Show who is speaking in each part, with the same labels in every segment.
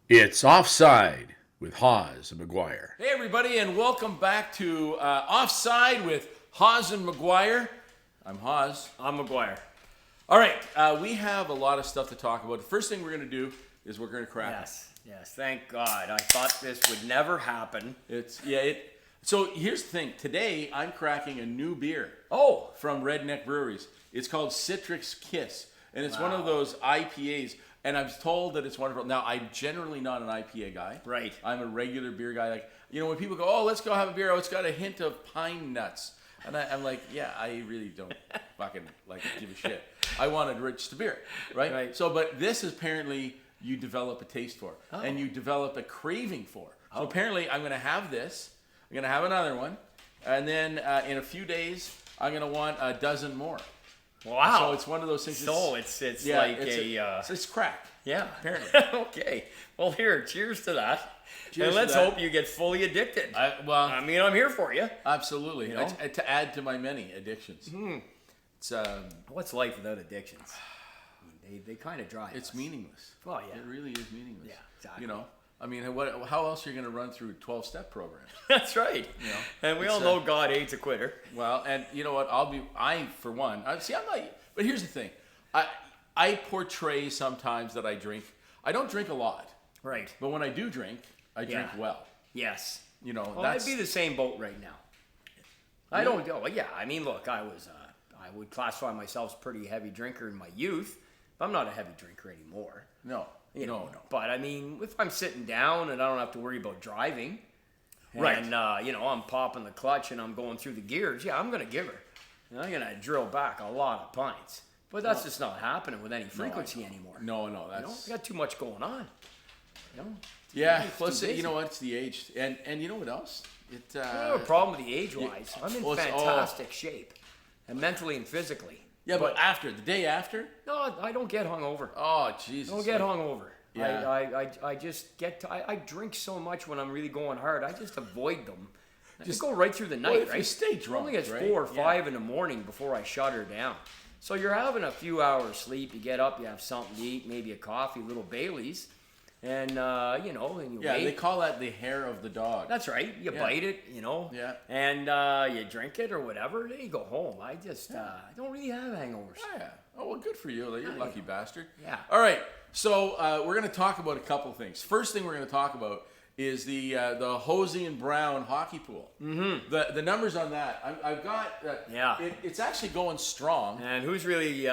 Speaker 1: It's Offside with Hawes and McGuire.
Speaker 2: Hey, everybody, and welcome back to Offside with Hawes and McGuire. I'm Hawes.
Speaker 3: I'm McGuire.
Speaker 2: All right, we have a lot of stuff to talk about. The first thing we're going to do is we're going to crack
Speaker 3: Yes, thank God. I thought this would never happen.
Speaker 2: So here's the thing. Today, I'm cracking a new beer.
Speaker 3: Oh.
Speaker 2: From Redneck Breweries. It's called Citrix Kiss, and it's one of those IPAs. And I'm told that it's wonderful. Now, I'm generally not an IPA guy.
Speaker 3: Right.
Speaker 2: I'm a regular beer guy. Like, when people go, oh, let's go have a beer. Oh, it's got a hint of pine nuts. And I'm like, yeah, I really don't fucking give a shit. I want a rich beer, right? So, but this is apparently you develop a taste for, and you develop a craving for. So apparently, I'm going to have this. I'm going to have another one, and then in a few days, I'm going to want a dozen more.
Speaker 3: Wow.
Speaker 2: So it's one of those things.
Speaker 3: So it's
Speaker 2: crack.
Speaker 3: Yeah.
Speaker 2: Apparently.
Speaker 3: Okay. Well, here, cheers to that.
Speaker 2: Cheers
Speaker 3: and let's
Speaker 2: to that.
Speaker 3: hope you get fully addicted.
Speaker 2: I'm
Speaker 3: here for you.
Speaker 2: Absolutely. To add to my many addictions. It's
Speaker 3: What's life without addictions? They kind of drive
Speaker 2: It's
Speaker 3: us.
Speaker 2: meaningless.
Speaker 3: Well, yeah.
Speaker 2: It really is meaningless.
Speaker 3: Yeah, exactly.
Speaker 2: How else are you going to run through a 12-step program?
Speaker 3: That's right. And we all know God hates a quitter.
Speaker 2: Well, and you know what? I'm not, but here's the thing. I portray sometimes that I drink. I don't drink a lot.
Speaker 3: Right.
Speaker 2: But when I do drink, I drink well.
Speaker 3: Yes.
Speaker 2: That's...
Speaker 3: I'd be the same boat right now. I don't go. Yeah, look, I would classify myself as a pretty heavy drinker in my youth, but I'm not a heavy drinker anymore.
Speaker 2: No. No.
Speaker 3: But if I'm sitting down and I don't have to worry about driving,
Speaker 2: right?
Speaker 3: And I'm popping the clutch and I'm going through the gears, I'm gonna give her. And I'm gonna drill back a lot of pints. But that's just not happening with any frequency anymore.
Speaker 2: No, that's...
Speaker 3: We got too much going on.
Speaker 2: Yeah, plus you know what? It's the age, and you know what else?
Speaker 3: I don't have a problem with the age-wise. I'm in fantastic shape, and mentally and physically.
Speaker 2: Yeah, but the day after?
Speaker 3: No, I don't get hungover.
Speaker 2: Oh, Jesus.
Speaker 3: I don't get hungover.
Speaker 2: Yeah.
Speaker 3: I just get I drink so much when I'm really going hard. I just avoid them. Just go right through the night, right?
Speaker 2: You stay drunk,
Speaker 3: only it's 4 or 5 in the morning before I shut her down. So you're having a few hours sleep. You get up, you have something to eat, maybe a coffee, a little Bailey's, and and you wait.
Speaker 2: They call that the hair of the dog.
Speaker 3: That's right. You bite it,
Speaker 2: Yeah.
Speaker 3: and you drink it or whatever. Then you go home. I just I don't really have hangovers.
Speaker 2: Yeah. Oh, well, good for you. You're a lucky bastard.
Speaker 3: Yeah.
Speaker 2: All right. So we're going to talk about a couple things. First thing we're going to talk about is the Hosie and Brown hockey pool. Mm-hmm. The numbers on that, I've got. It's actually going strong.
Speaker 3: And who's really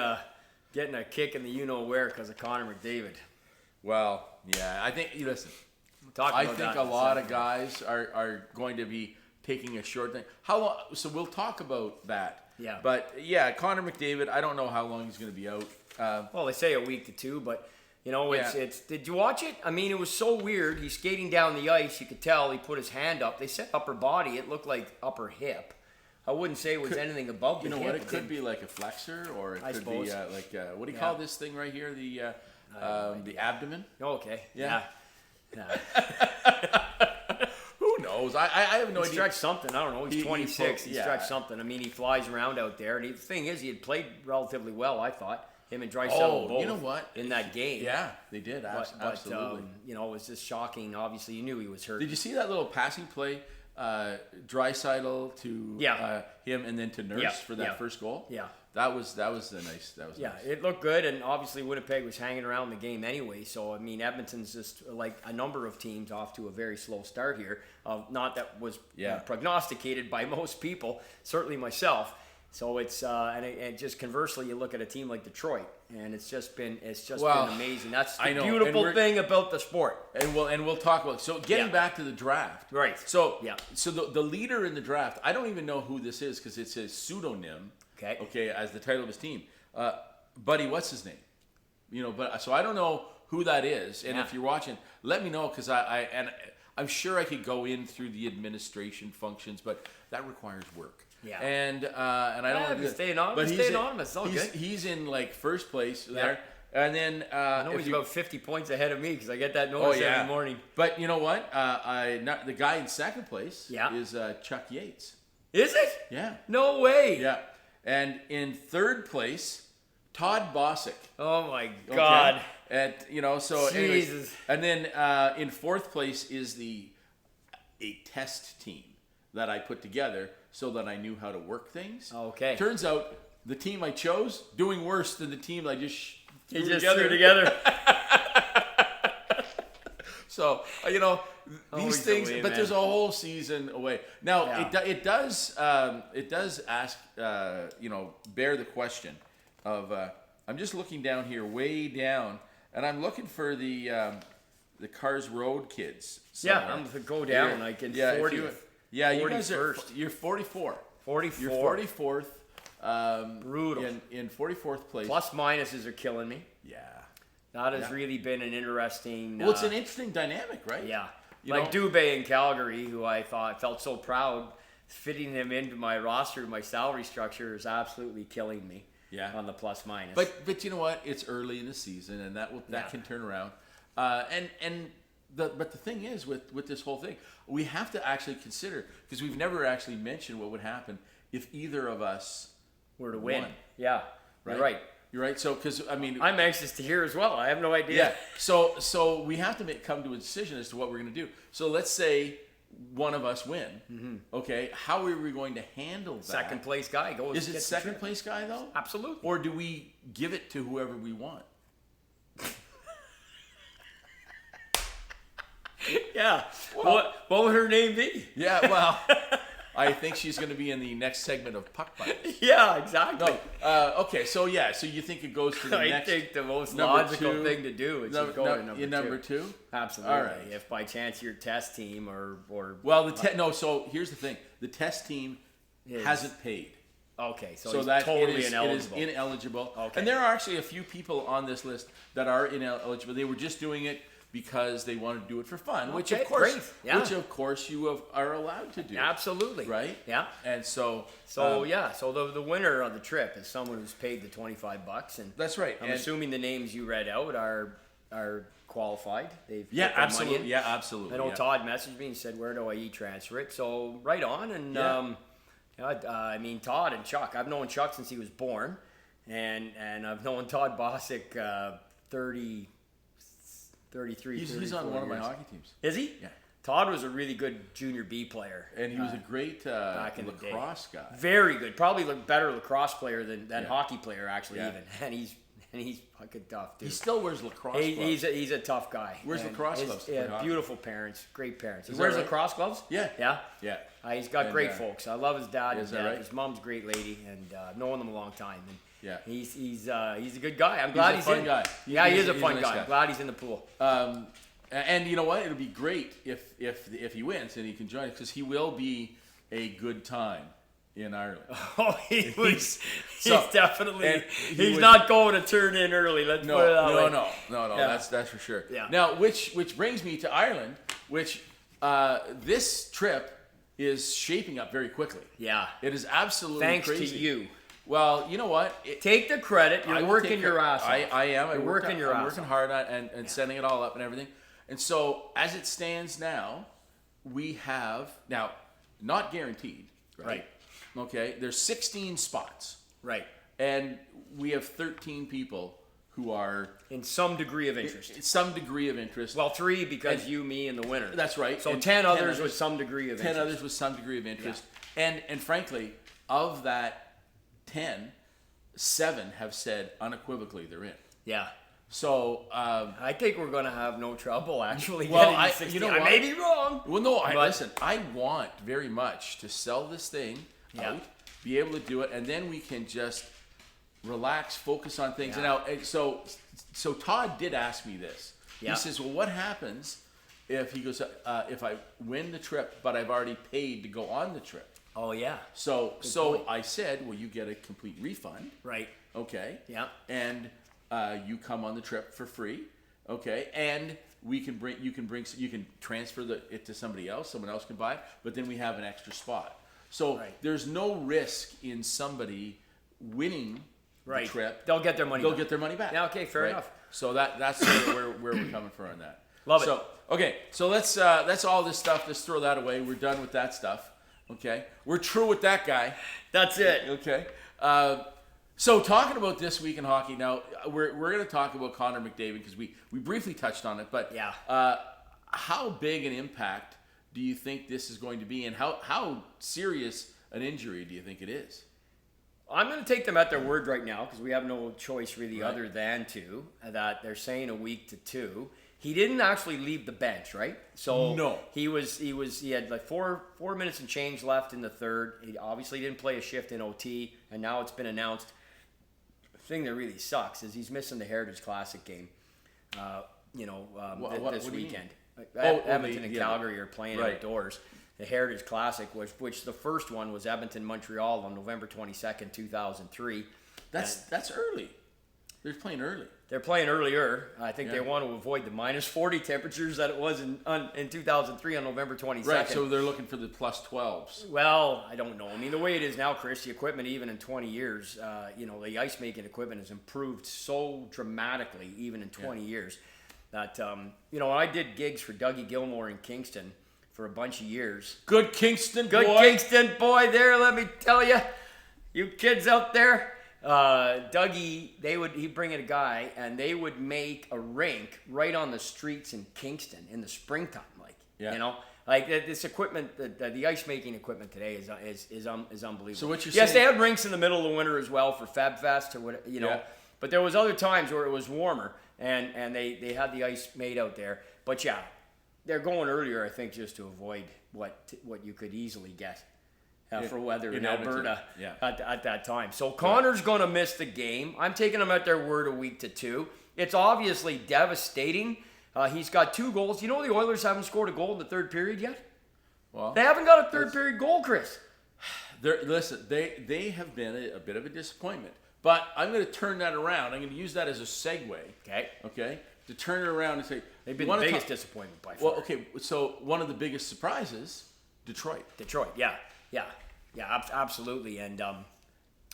Speaker 3: getting a kick in the you-know-where because of Connor McDavid?
Speaker 2: Well, yeah. I think, listen,
Speaker 3: I think
Speaker 2: a lot of guys are going to be taking a short thing. How long? So we'll talk about that.
Speaker 3: Yeah.
Speaker 2: But, yeah, Connor McDavid, I don't know how long he's going to be out.
Speaker 3: Well, they say a week to 2, but... it's. Did you watch it? It was so weird. He's skating down the ice. You could tell he put his hand up. They said upper body. It looked like upper hip. I wouldn't say it was anything above the hip.
Speaker 2: You know what? It could be like a flexor, or it could be what do you call this thing right here? The abdomen.
Speaker 3: Oh, okay.
Speaker 2: Yeah.
Speaker 3: Yeah.
Speaker 2: Who knows? I have no idea.
Speaker 3: He stretched something. I don't know. He's 26. He
Speaker 2: yeah.
Speaker 3: stretched something. He flies around out there. And the thing is, he had played relatively well, I thought. Him and Draisaitl both.
Speaker 2: You know what?
Speaker 3: In that game.
Speaker 2: Yeah, they did. Absolutely.
Speaker 3: It was just shocking. Obviously, you knew he was hurt.
Speaker 2: Did you see that little passing play? Draisaitl to him and then to Nurse for that first goal?
Speaker 3: Yeah.
Speaker 2: That was nice.
Speaker 3: Yeah, it looked good, and obviously Winnipeg was hanging around the game anyway. So Edmonton's just like a number of teams off to a very slow start here. Not that was prognosticated by most people, certainly myself. So it's and just conversely, you look at a team like Detroit, and it's just been amazing. That's the beautiful thing about the sport.
Speaker 2: And we'll talk about it. So getting back to the draft,
Speaker 3: right?
Speaker 2: So the leader in the draft, I don't even know who this is because it's his pseudonym. Okay, as the title of his team, Buddy, what's his name? So I don't know who that is, and if you're watching, let me know because I'm sure I could go in through the administration functions, but that requires work.
Speaker 3: Yeah.
Speaker 2: And I don't want to
Speaker 3: stay anonymous. Stay anonymous. It's all good.
Speaker 2: He's in first place there. And then
Speaker 3: I know he's about 50 points ahead of me because I get that notice every morning.
Speaker 2: But you know what? The guy in second place is Chuck Yates.
Speaker 3: Is it?
Speaker 2: Yeah.
Speaker 3: No way.
Speaker 2: Yeah. And in third place, Todd Bosick.
Speaker 3: Oh my God.
Speaker 2: Okay? And so anyways,
Speaker 3: Jesus.
Speaker 2: and then in fourth place is a test team that I put together so that I knew how to work things.
Speaker 3: Okay.
Speaker 2: Turns out the team I chose doing worse than the team I just threw
Speaker 3: threw together.
Speaker 2: So these things,
Speaker 3: away,
Speaker 2: but
Speaker 3: man.
Speaker 2: there's a whole season away. Now
Speaker 3: Yeah.
Speaker 2: it does ask bear the question of I'm just looking down here, way down, and I'm looking for the Cars Road kids.
Speaker 3: Yeah, I'm gonna go down
Speaker 2: Here.
Speaker 3: like in
Speaker 2: Yeah,
Speaker 3: 40th.
Speaker 2: you guys are
Speaker 3: 41st.
Speaker 2: you're 44.
Speaker 3: 44.
Speaker 2: You're 44th.
Speaker 3: Brutal.
Speaker 2: In 44th place.
Speaker 3: Plus minuses are killing me.
Speaker 2: Yeah.
Speaker 3: That has really been an interesting.
Speaker 2: Well, it's an interesting dynamic, right?
Speaker 3: Yeah.
Speaker 2: You
Speaker 3: Like
Speaker 2: know?
Speaker 3: Dubé in Calgary, who I felt so proud, fitting him into my roster, my salary structure is absolutely killing me.
Speaker 2: Yeah.
Speaker 3: On the plus minus.
Speaker 2: But you know what? It's early in the season, and that can turn around. But the thing is with this whole thing, we have to actually consider, because we've never actually mentioned what would happen if either of us
Speaker 3: were to win.
Speaker 2: won.
Speaker 3: Yeah.
Speaker 2: Right?
Speaker 3: You're right.
Speaker 2: You're right. So because
Speaker 3: I'm anxious to hear as well. I have no idea.
Speaker 2: yeah. So we have to come to a decision as to what we're going to do. So let's say one of us win. Mm-hmm. Okay. How are we going to handle that?
Speaker 3: Second place guy goes.
Speaker 2: Is it second place guy though?
Speaker 3: Absolutely.
Speaker 2: Or do we give it to whoever we want?
Speaker 3: Yeah.
Speaker 2: Well-
Speaker 3: what would her name be?
Speaker 2: Yeah. Well, I think she's going to be in the next segment of Puck Bites.
Speaker 3: Yeah, exactly.
Speaker 2: No. Okay. So you think it goes to the
Speaker 3: I
Speaker 2: next?
Speaker 3: think the most
Speaker 2: number
Speaker 3: logical
Speaker 2: two.
Speaker 3: thing to do is to go to number two.
Speaker 2: Number two.
Speaker 3: Absolutely.
Speaker 2: All right.
Speaker 3: If by chance your test team or
Speaker 2: Well, so here's the thing: the test team hasn't paid.
Speaker 3: okay, so,
Speaker 2: So
Speaker 3: he's
Speaker 2: that
Speaker 3: totally
Speaker 2: it
Speaker 3: ineligible.
Speaker 2: is ineligible.
Speaker 3: Okay.
Speaker 2: And there are actually a few people on this list that are ineligible. They were just doing it because they wanted to do it for fun, which
Speaker 3: Okay,
Speaker 2: of course,
Speaker 3: great. Yeah.
Speaker 2: you are allowed to do.
Speaker 3: Absolutely.
Speaker 2: Right.
Speaker 3: Yeah.
Speaker 2: And so.
Speaker 3: So the winner of the trip is someone who's paid the $25, and
Speaker 2: That's right.
Speaker 3: I'm
Speaker 2: And-
Speaker 3: assuming the names you read out are qualified. They've
Speaker 2: Yeah,
Speaker 3: put their money
Speaker 2: absolutely.
Speaker 3: in.
Speaker 2: Yeah, absolutely.
Speaker 3: I know
Speaker 2: yeah.
Speaker 3: Todd messaged me and said, "Where do I e-transfer it?" So right on, and
Speaker 2: Yeah.
Speaker 3: I mean Todd and Chuck. I've known Chuck since he was born, and I've known Todd Bosick 33.
Speaker 2: He's on
Speaker 3: 34
Speaker 2: one of my
Speaker 3: years.
Speaker 2: hockey teams.
Speaker 3: Is he?
Speaker 2: Yeah.
Speaker 3: Todd was a really good junior B player,
Speaker 2: And he was a great
Speaker 3: back in the day.
Speaker 2: lacrosse guy.
Speaker 3: Very good, probably a better lacrosse player than
Speaker 2: Yeah.
Speaker 3: hockey player actually
Speaker 2: Yeah.
Speaker 3: even, and he's fucking tough dude.
Speaker 2: He still wears lacrosse gloves.
Speaker 3: He's a tough guy.
Speaker 2: Wears
Speaker 3: And
Speaker 2: lacrosse
Speaker 3: his-
Speaker 2: gloves for
Speaker 3: Yeah,
Speaker 2: hockey.
Speaker 3: beautiful parents, great parents. He
Speaker 2: Is that
Speaker 3: wears
Speaker 2: right?
Speaker 3: lacrosse gloves.
Speaker 2: Yeah.
Speaker 3: Yeah.
Speaker 2: Yeah.
Speaker 3: He's got
Speaker 2: And,
Speaker 3: great folks. I love his dad.
Speaker 2: Is
Speaker 3: And
Speaker 2: that right?
Speaker 3: His mom's a great lady, and I've known him a long time. And
Speaker 2: Yeah.
Speaker 3: he's a good guy. I'm glad
Speaker 2: a
Speaker 3: he's
Speaker 2: fun
Speaker 3: in.
Speaker 2: guy.
Speaker 3: Yeah, he
Speaker 2: He's
Speaker 3: is a
Speaker 2: a
Speaker 3: fun
Speaker 2: nice
Speaker 3: guy.
Speaker 2: guy.
Speaker 3: I'm glad he's in the pool.
Speaker 2: And you know what? It'll be great if he wins and he can join us, because he will be a good time in Ireland.
Speaker 3: Oh, he's
Speaker 2: So-
Speaker 3: definitely.
Speaker 2: and he
Speaker 3: He's
Speaker 2: would-
Speaker 3: not going to turn in early. Let's put it that way.
Speaker 2: No.
Speaker 3: Yeah.
Speaker 2: That's for sure.
Speaker 3: Yeah.
Speaker 2: Now, which brings me to Ireland, which this trip is shaping up very quickly.
Speaker 3: Yeah.
Speaker 2: It is absolutely
Speaker 3: Thanks
Speaker 2: crazy.
Speaker 3: to you.
Speaker 2: Well, you know what?
Speaker 3: Take the credit.
Speaker 2: I
Speaker 3: You're
Speaker 2: will
Speaker 3: working
Speaker 2: take
Speaker 3: your
Speaker 2: it.
Speaker 3: ass off.
Speaker 2: I am.
Speaker 3: You're working your
Speaker 2: I'm
Speaker 3: ass
Speaker 2: working
Speaker 3: off.
Speaker 2: hard on and setting it all up and everything. And so, as it stands now, we have now not guaranteed,
Speaker 3: Right.
Speaker 2: Okay, there's 16 spots,
Speaker 3: Right.
Speaker 2: and we have 13 people who are
Speaker 3: In some degree of interest.
Speaker 2: some degree of interest.
Speaker 3: Well, 3 because
Speaker 2: And-
Speaker 3: you, me, and the winner.
Speaker 2: That's right.
Speaker 3: So
Speaker 2: And
Speaker 3: 10 others with some degree of
Speaker 2: 10
Speaker 3: interest.
Speaker 2: others with some degree of interest. And frankly, of that 10, 7 have said unequivocally they're in.
Speaker 3: Yeah.
Speaker 2: So,
Speaker 3: I think we're going to have no trouble actually
Speaker 2: Well,
Speaker 3: getting
Speaker 2: I-
Speaker 3: to 16.
Speaker 2: you know
Speaker 3: I
Speaker 2: what?
Speaker 3: may be wrong.
Speaker 2: well, no,
Speaker 3: But-
Speaker 2: listen, I want very much to sell this thing
Speaker 3: Yeah.
Speaker 2: out, be able to do it, and then we can just relax, focus on things.
Speaker 3: Yeah.
Speaker 2: And now, and so Todd did ask me this.
Speaker 3: Yeah.
Speaker 2: He says, well, what happens if he goes, if I win the trip, but I've already paid to go on the trip?
Speaker 3: Oh, yeah.
Speaker 2: So
Speaker 3: point.
Speaker 2: I said, well, you get a complete refund,
Speaker 3: Right.
Speaker 2: okay?
Speaker 3: Yeah.
Speaker 2: And you come on the trip for free, okay? And you can transfer it to somebody else. Someone else can buy it, but then we have an extra spot. So
Speaker 3: Right.
Speaker 2: there's no risk in somebody winning
Speaker 3: Right.
Speaker 2: the trip.
Speaker 3: They'll get their money
Speaker 2: They'll
Speaker 3: back.
Speaker 2: get their money back.
Speaker 3: Yeah, okay, fair
Speaker 2: right?
Speaker 3: enough.
Speaker 2: So that's sort of where we're coming from on that.
Speaker 3: Love it.
Speaker 2: So okay, so that's all this stuff. Let's throw that away. We're done with that stuff. Okay, we're true with that guy.
Speaker 3: That's it.
Speaker 2: Okay. So talking about this week in hockey, now we're going to talk about Connor McDavid because we briefly touched on it, but how big an impact do you think this is going to be, and how serious an injury do you think it is?
Speaker 3: I'm going to take them at their word right now because we have no choice really other than to, that they're saying a week to 2. He didn't actually leave the bench, right? So
Speaker 2: no.
Speaker 3: He had like four minutes and change left in the third. He obviously didn't play a shift in OT, and now it's been announced. The thing that really sucks is he's missing the Heritage Classic game. This weekend. Edmonton and Calgary are playing outdoors. The Heritage Classic, which the first one was Edmonton-Montreal on November 22nd, 2003.
Speaker 2: That's early. They're playing early.
Speaker 3: They're playing earlier. I think they want to avoid the minus 40 temperatures that it was in 2003 on November 22nd.
Speaker 2: Right, so they're looking for the plus 12s.
Speaker 3: Well, I don't know. I mean, the way it is now, Chris, the equipment, even in 20 years, the ice-making equipment has improved so dramatically, even in 20 years, that, I did gigs for Dougie Gilmore in Kingston for a bunch of years.
Speaker 2: Good Kingston boy.
Speaker 3: Good Kingston boy there, let me tell you. You kids out there. Dougie, he'd bring in a guy, and they would make a rink right on the streets in Kingston in the springtime, this equipment, the ice making equipment today is unbelievable.
Speaker 2: So what you're
Speaker 3: saying?
Speaker 2: Yes,
Speaker 3: they had rinks in the middle of the winter as well for Fab Fest or what, but there was other times where it was warmer, and they had the ice made out there. But yeah, they're going earlier, I think, just to avoid what you could easily get. For weather in Alberta at that time. So Connor's going to miss the game. I'm taking them at their word a week to 2. It's obviously devastating. He's got 2 goals. You know the Oilers haven't scored a goal in the third period yet? Well, they haven't got a third period goal, Chris.
Speaker 2: Listen, they have been a bit of a disappointment. But I'm going to turn that around. I'm going to use that as a segue. Okay? To turn it around and say...
Speaker 3: They've been the biggest disappointment by far.
Speaker 2: Well, okay, so one of the biggest surprises, Detroit. Yeah, absolutely. And,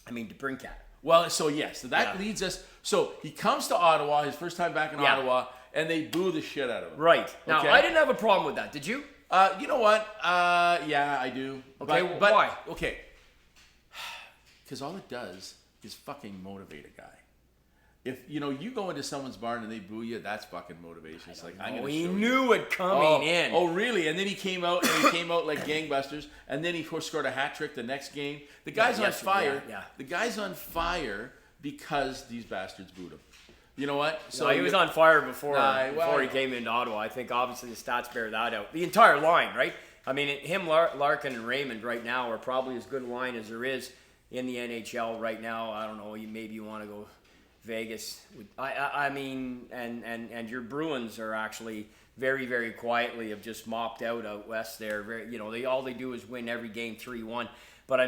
Speaker 2: Debrincat. Well, so yes, so that leads us... So he comes to Ottawa, his first time back in Ottawa, and they boo the shit out of him.
Speaker 3: Right. Now, I didn't have a problem with that. Did you?
Speaker 2: You know what? Yeah, I do.
Speaker 3: Okay, but why?
Speaker 2: Okay. Because all it does is fucking motivate a guy. If you go into someone's barn and they boo you, that's fucking motivation. It's like, I'm gonna show you.
Speaker 3: He knew it coming in.
Speaker 2: Oh, really? And then he came out like gangbusters, and then he scored a hat trick the next game. The guy's on fire.
Speaker 3: Yeah.
Speaker 2: The guy's on fire because these bastards booed him. You know what?
Speaker 3: So he was on fire before he came into Ottawa. I think obviously the stats bear that out. The entire line, right? I mean, him, Larkin, and Raymond right now are probably as good a line as there is in the NHL right now. I don't know. Maybe you want to go Vegas. And your Bruins are actually very, very quietly have just mopped out west there. All they do is win every game 3-1. But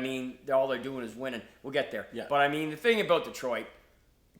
Speaker 3: all they're doing is winning. We'll get there. Yeah. But the thing about Detroit,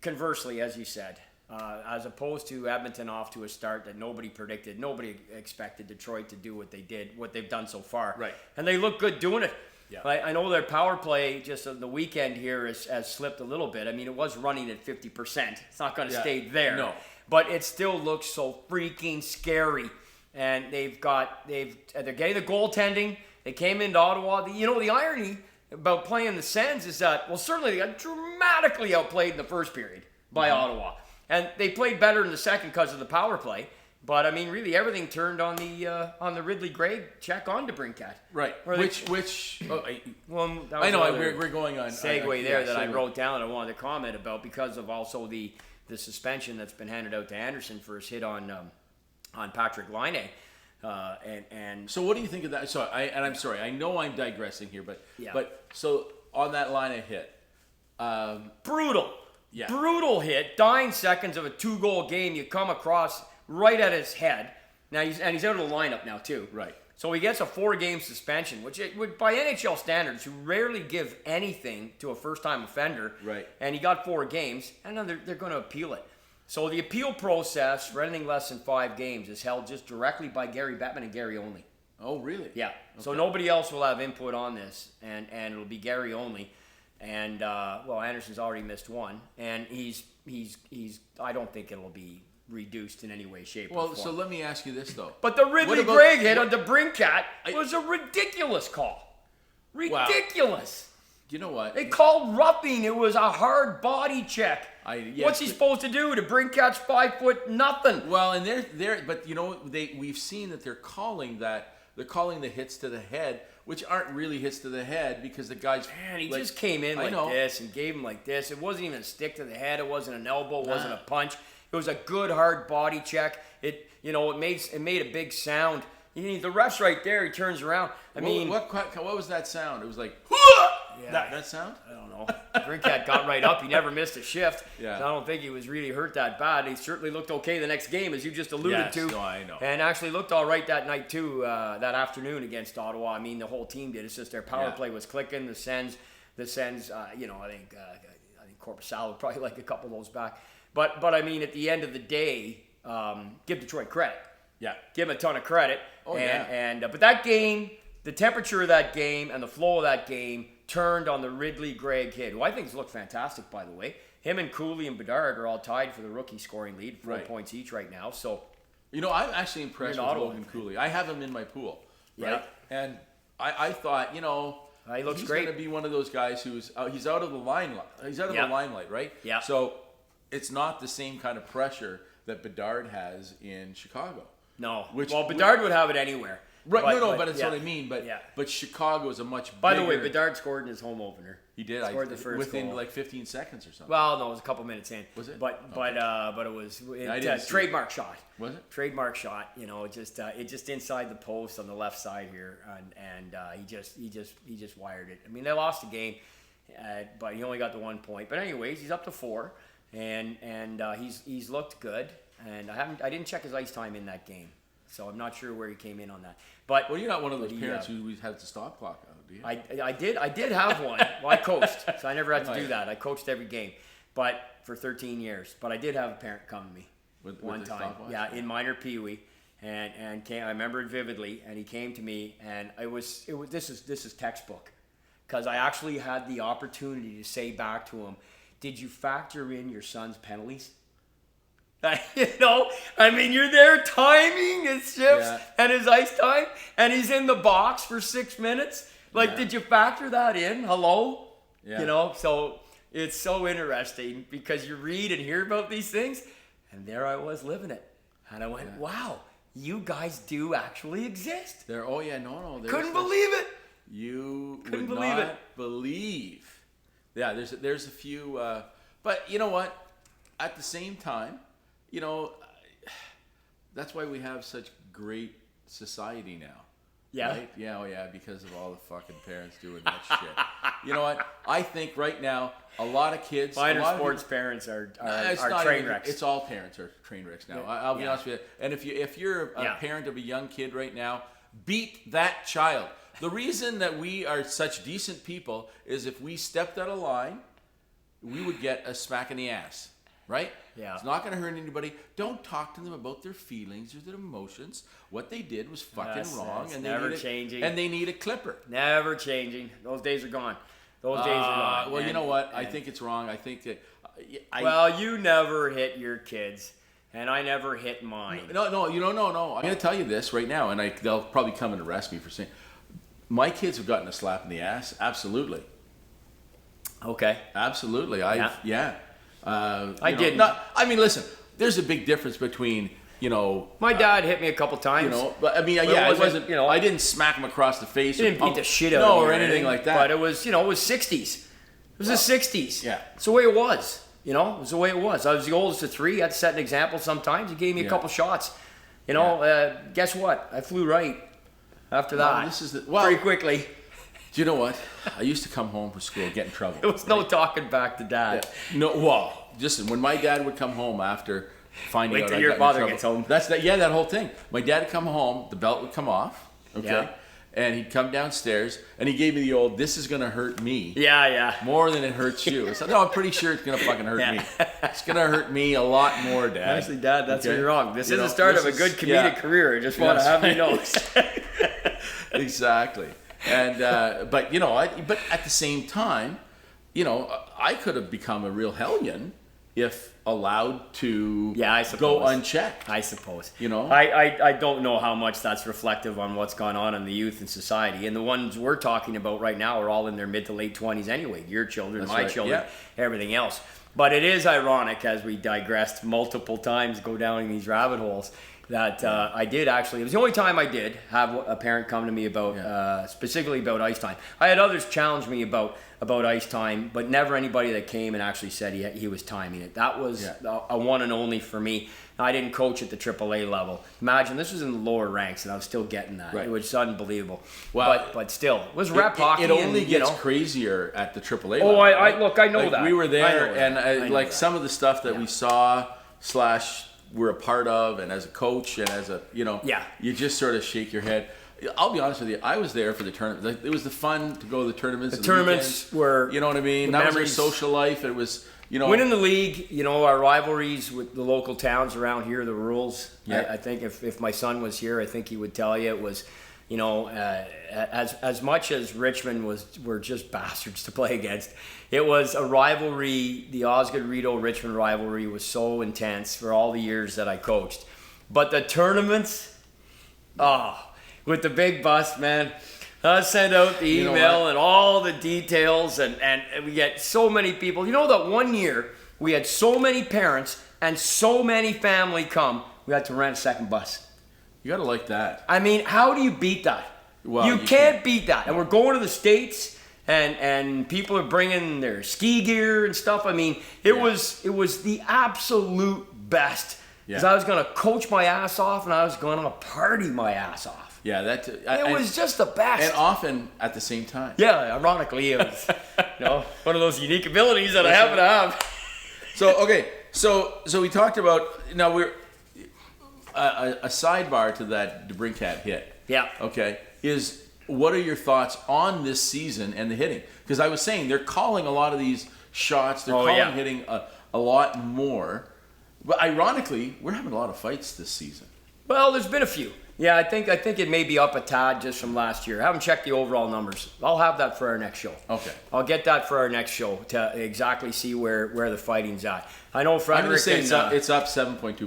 Speaker 3: conversely, as you said, as opposed to Edmonton off to a start that nobody predicted, nobody expected Detroit to do what they did, what they've done so far.
Speaker 2: Right.
Speaker 3: And they look good doing it. Yeah. I know their power play just on the weekend here has slipped a little bit. it was running at 50%. It's not going to stay there.
Speaker 2: No.
Speaker 3: But it still looks so freaking scary. And they're getting the goaltending. They came into Ottawa. The irony about playing the Sens is that, well, certainly they got dramatically outplayed in the first period by Ottawa. And they played better in the second because of the power play. But really, everything turned on the Ridley Gregg check on Debrincat.
Speaker 2: Right.
Speaker 3: I
Speaker 2: know we're going on
Speaker 3: segue there that I wrote down. And I wanted to comment about because of also the suspension that's been handed out to Anderson for his hit on Patrick Laine. And
Speaker 2: so what do you think of that? So I'm sorry. I know I'm digressing here, but so on that line of hit,
Speaker 3: brutal. Yeah. Brutal hit. Dying seconds of a 2-goal game. You come across right at his head. Now he's out of the lineup now too.
Speaker 2: Right.
Speaker 3: So he gets a 4-game suspension, which by NHL standards, you rarely give anything to a first-time offender.
Speaker 2: Right.
Speaker 3: And he got 4 games, and then they're going to appeal it. So the appeal process for anything less than 5 games is held just directly by Gary Bettman and Gary only.
Speaker 2: Oh, really?
Speaker 3: Yeah. Okay. So nobody else will have input on this, and it'll be Gary only. And Anderson's already missed 1, and he's I don't think it'll be reduced in any way, shape, or form.
Speaker 2: Well, so let me ask you this, though.
Speaker 3: But the Ridley Gregg hit on Debrincat was a ridiculous call. Ridiculous.
Speaker 2: You know what?
Speaker 3: They called roughing. It was a hard body check. What's he supposed to do? Debrincat 5 foot nothing.
Speaker 2: Well, and they're but you know we've seen that they're calling the hits to the head, which aren't really hits to the head because the guy's
Speaker 3: he just came in like this and gave him like this. It wasn't even a stick to the head. It wasn't an elbow. It wasn't a punch. It was a good hard body check. It made a big sound. The ref's right there. He turns around. I mean,
Speaker 2: what was that sound? It was like that sound.
Speaker 3: I don't know. Debrincat got right up. He never missed a shift.
Speaker 2: Yeah.
Speaker 3: So I don't think he was really hurt that bad. He certainly looked okay the next game, as you just alluded to.
Speaker 2: No, I know.
Speaker 3: And actually looked all right that night too. That afternoon against Ottawa. I mean, the whole team did. It's just their power play was clicking. The Sens. I think Corpusalo would probably like a couple of those back. But I mean, at the end of the day, give Detroit credit.
Speaker 2: Yeah.
Speaker 3: Give him a ton of credit.
Speaker 2: Oh,
Speaker 3: But that game, the temperature of that game and the flow of that game turned on the Ridley-Gregg hit, who I think has looked fantastic, by the way. Him and Cooley and Bedard are all tied for the rookie scoring lead, 4 points each right now. So,
Speaker 2: I'm actually impressed with Logan Cooley. I have him in my pool, right?
Speaker 3: Yeah.
Speaker 2: And I thought, he looks
Speaker 3: great.
Speaker 2: He's going to be one of those guys who's he's out of the limelight. He's out of the limelight, right?
Speaker 3: Yeah.
Speaker 2: So it's not the same kind of pressure that Bedard has in Chicago.
Speaker 3: No. Bedard would have it anywhere.
Speaker 2: Right, but that's what I mean. But Chicago is a much bigger...
Speaker 3: By the way, Bedard scored in his home opener.
Speaker 2: He did.
Speaker 3: Scored the first
Speaker 2: within
Speaker 3: goal.
Speaker 2: like 15 seconds or something.
Speaker 3: Well, no, it was a couple minutes in.
Speaker 2: Was it?
Speaker 3: But it was trademark shot.
Speaker 2: Was it?
Speaker 3: Trademark shot. Just inside the post on the left side here, and he just wired it. I mean, they lost the game, but he only got the 1 point. But anyways, he's up to 4, and he's looked good. And I didn't check his ice time in that game, so I'm not sure where he came in on that. But
Speaker 2: you're not one of those parents who has the stop clock out, do you?
Speaker 3: I did have one. Well, I coached, so I never had to do that. I coached every game, but for 13 years. But I did have a parent come to me one time, in minor peewee, and I remember it vividly. And he came to me, and this is textbook, because I actually had the opportunity to say back to him, "Did you factor in your son's penalties?" You're there timing his shifts and his ice time, and he's in the box for 6 minutes. Did you factor that in? Hello? Yeah. So it's so interesting because you read and hear about these things, and there I was living it. And I went, wow, you guys do actually exist.
Speaker 2: Couldn't
Speaker 3: believe it.
Speaker 2: You
Speaker 3: couldn't
Speaker 2: would
Speaker 3: believe
Speaker 2: not
Speaker 3: it.
Speaker 2: believe. Yeah, there's a few, but you know what? At the same time, that's why we have such great society now.
Speaker 3: Yeah.
Speaker 2: Right? Yeah, because of all the fucking parents doing that shit. You know what? I think right now, a lot of kids...
Speaker 3: Minor sports parents are train wrecks.
Speaker 2: It's all parents are train wrecks now. I'll be honest with you. And if you're a parent of a young kid right now, beat that child. The reason that we are such decent people is if we stepped out of line, we would get a smack in the ass. Right?
Speaker 3: Yeah.
Speaker 2: It's not going to hurt anybody. Don't talk to them about their feelings or their emotions. What they did was fucking wrong, and they need a clipper.
Speaker 3: Never changing. Those days are gone. Those days are gone.
Speaker 2: Well, you know what? I think it's wrong. I think that.
Speaker 3: You never hit your kids, and I never hit mine.
Speaker 2: No. I'm going to tell you this right now, and they'll probably come and arrest me for saying. My kids have gotten a slap in the ass. Absolutely.
Speaker 3: Okay.
Speaker 2: Absolutely.
Speaker 3: I didn't.
Speaker 2: Listen. There's a big difference between,
Speaker 3: My dad hit me a couple times.
Speaker 2: But I mean, it wasn't. I didn't smack him across the face.
Speaker 3: Didn't beat the shit out of me
Speaker 2: or anything like that.
Speaker 3: But it was, it was 60s. It was the 60s.
Speaker 2: Yeah.
Speaker 3: It's the way it was. It was the way it was. I was the oldest of 3. I had to set an example sometimes. He gave me a couple shots. Guess what? I flew right after that. Pretty quickly.
Speaker 2: Do you know what? I used to come home from school, get in trouble.
Speaker 3: There was no talking back to dad.
Speaker 2: Yeah. No, well, listen, when my dad would come home after finding out I got in trouble.
Speaker 3: Wait till your father gets home.
Speaker 2: That whole thing. My dad would come home, the belt would come off, okay? Yeah. And he'd come downstairs, and he gave me the old, this is going to hurt me.
Speaker 3: Yeah.
Speaker 2: More than it hurts you. So, no, I'm pretty sure it's going to fucking hurt me. It's going to hurt me a lot more, Dad.
Speaker 3: Honestly, Dad, that's where you're wrong. This is the start of a good comedic career. I just want to have you know.
Speaker 2: Exactly. And but at the same time, I could have become a real hellion if allowed to
Speaker 3: I
Speaker 2: go
Speaker 3: suppose.
Speaker 2: unchecked.
Speaker 3: I suppose.
Speaker 2: You know?
Speaker 3: I don't know how much that's reflective on what's gone on in the youth and society. And the ones we're talking about right now are all in their mid to late 20s anyway. Your children,
Speaker 2: That's
Speaker 3: my
Speaker 2: right,
Speaker 3: children,
Speaker 2: yeah.
Speaker 3: everything else. But it is ironic, as we digressed multiple times, go down in these rabbit holes, that I did actually, it was the only time I did have a parent come to me about, specifically about ice time. I had others challenge me about ice time, but never anybody that came and actually said he was timing it. That was a one and only for me. I didn't coach at the AAA level. Imagine, this was in the lower ranks, and I was still getting that.
Speaker 2: Right.
Speaker 3: It was unbelievable.
Speaker 2: Well,
Speaker 3: but still, it was rep hockey.
Speaker 2: It only
Speaker 3: and,
Speaker 2: gets crazier at the AAA
Speaker 3: Oh,
Speaker 2: level.
Speaker 3: I
Speaker 2: right?
Speaker 3: look, I know
Speaker 2: like,
Speaker 3: that.
Speaker 2: We were there,
Speaker 3: I know that.
Speaker 2: and
Speaker 3: I know
Speaker 2: like
Speaker 3: that.
Speaker 2: some of the stuff that we saw / we're a part of, and as a coach, and as a, you just sort of shake your head. I'll be honest with you, I was there for the tournament. Like, it was the fun to go to the tournaments.
Speaker 3: The tournaments
Speaker 2: weekends.
Speaker 3: were,
Speaker 2: you know what I mean? That was our social life. It was,
Speaker 3: winning the league, our rivalries with the local towns around here, the rules.
Speaker 2: Yeah.
Speaker 3: I think if my son was here, I think he would tell you it was, as much as Richmond were just bastards to play against, it was a rivalry. The Osgood-Rideau-Richmond rivalry was so intense for all the years that I coached. But the tournaments, with the big bus, man. I send out the email and all the details, and we get so many people. You know that one year we had so many parents and so many family come, we had to rent a second bus.
Speaker 2: You gotta like that.
Speaker 3: I mean, how do you beat that?
Speaker 2: Well,
Speaker 3: you can't beat that. And we're going to the States, and people are bringing their ski gear and stuff. I mean, it was the absolute best. Because I was going to coach my ass off, and I was going to party my ass off.
Speaker 2: Yeah,
Speaker 3: it was just the best.
Speaker 2: And often at the same time.
Speaker 3: Yeah, ironically, it was one of those unique abilities that I happen to have.
Speaker 2: So, okay, so we talked about, now we're, a sidebar to that Debrincat hit.
Speaker 3: Yeah.
Speaker 2: Okay, is what are your thoughts on this season and the hitting? Because I was saying they're calling a lot of these shots, they're calling hitting a lot more. But ironically, we're having a lot of fights this season.
Speaker 3: Well, there's been a few. Yeah, I think it may be up a tad just from last year. I haven't checked the overall numbers. I'll have that for our next show.
Speaker 2: Okay.
Speaker 3: I'll get that for our next show to exactly see where the fighting's at. I know Frederick.
Speaker 2: I'm going to say it's up 7.2%.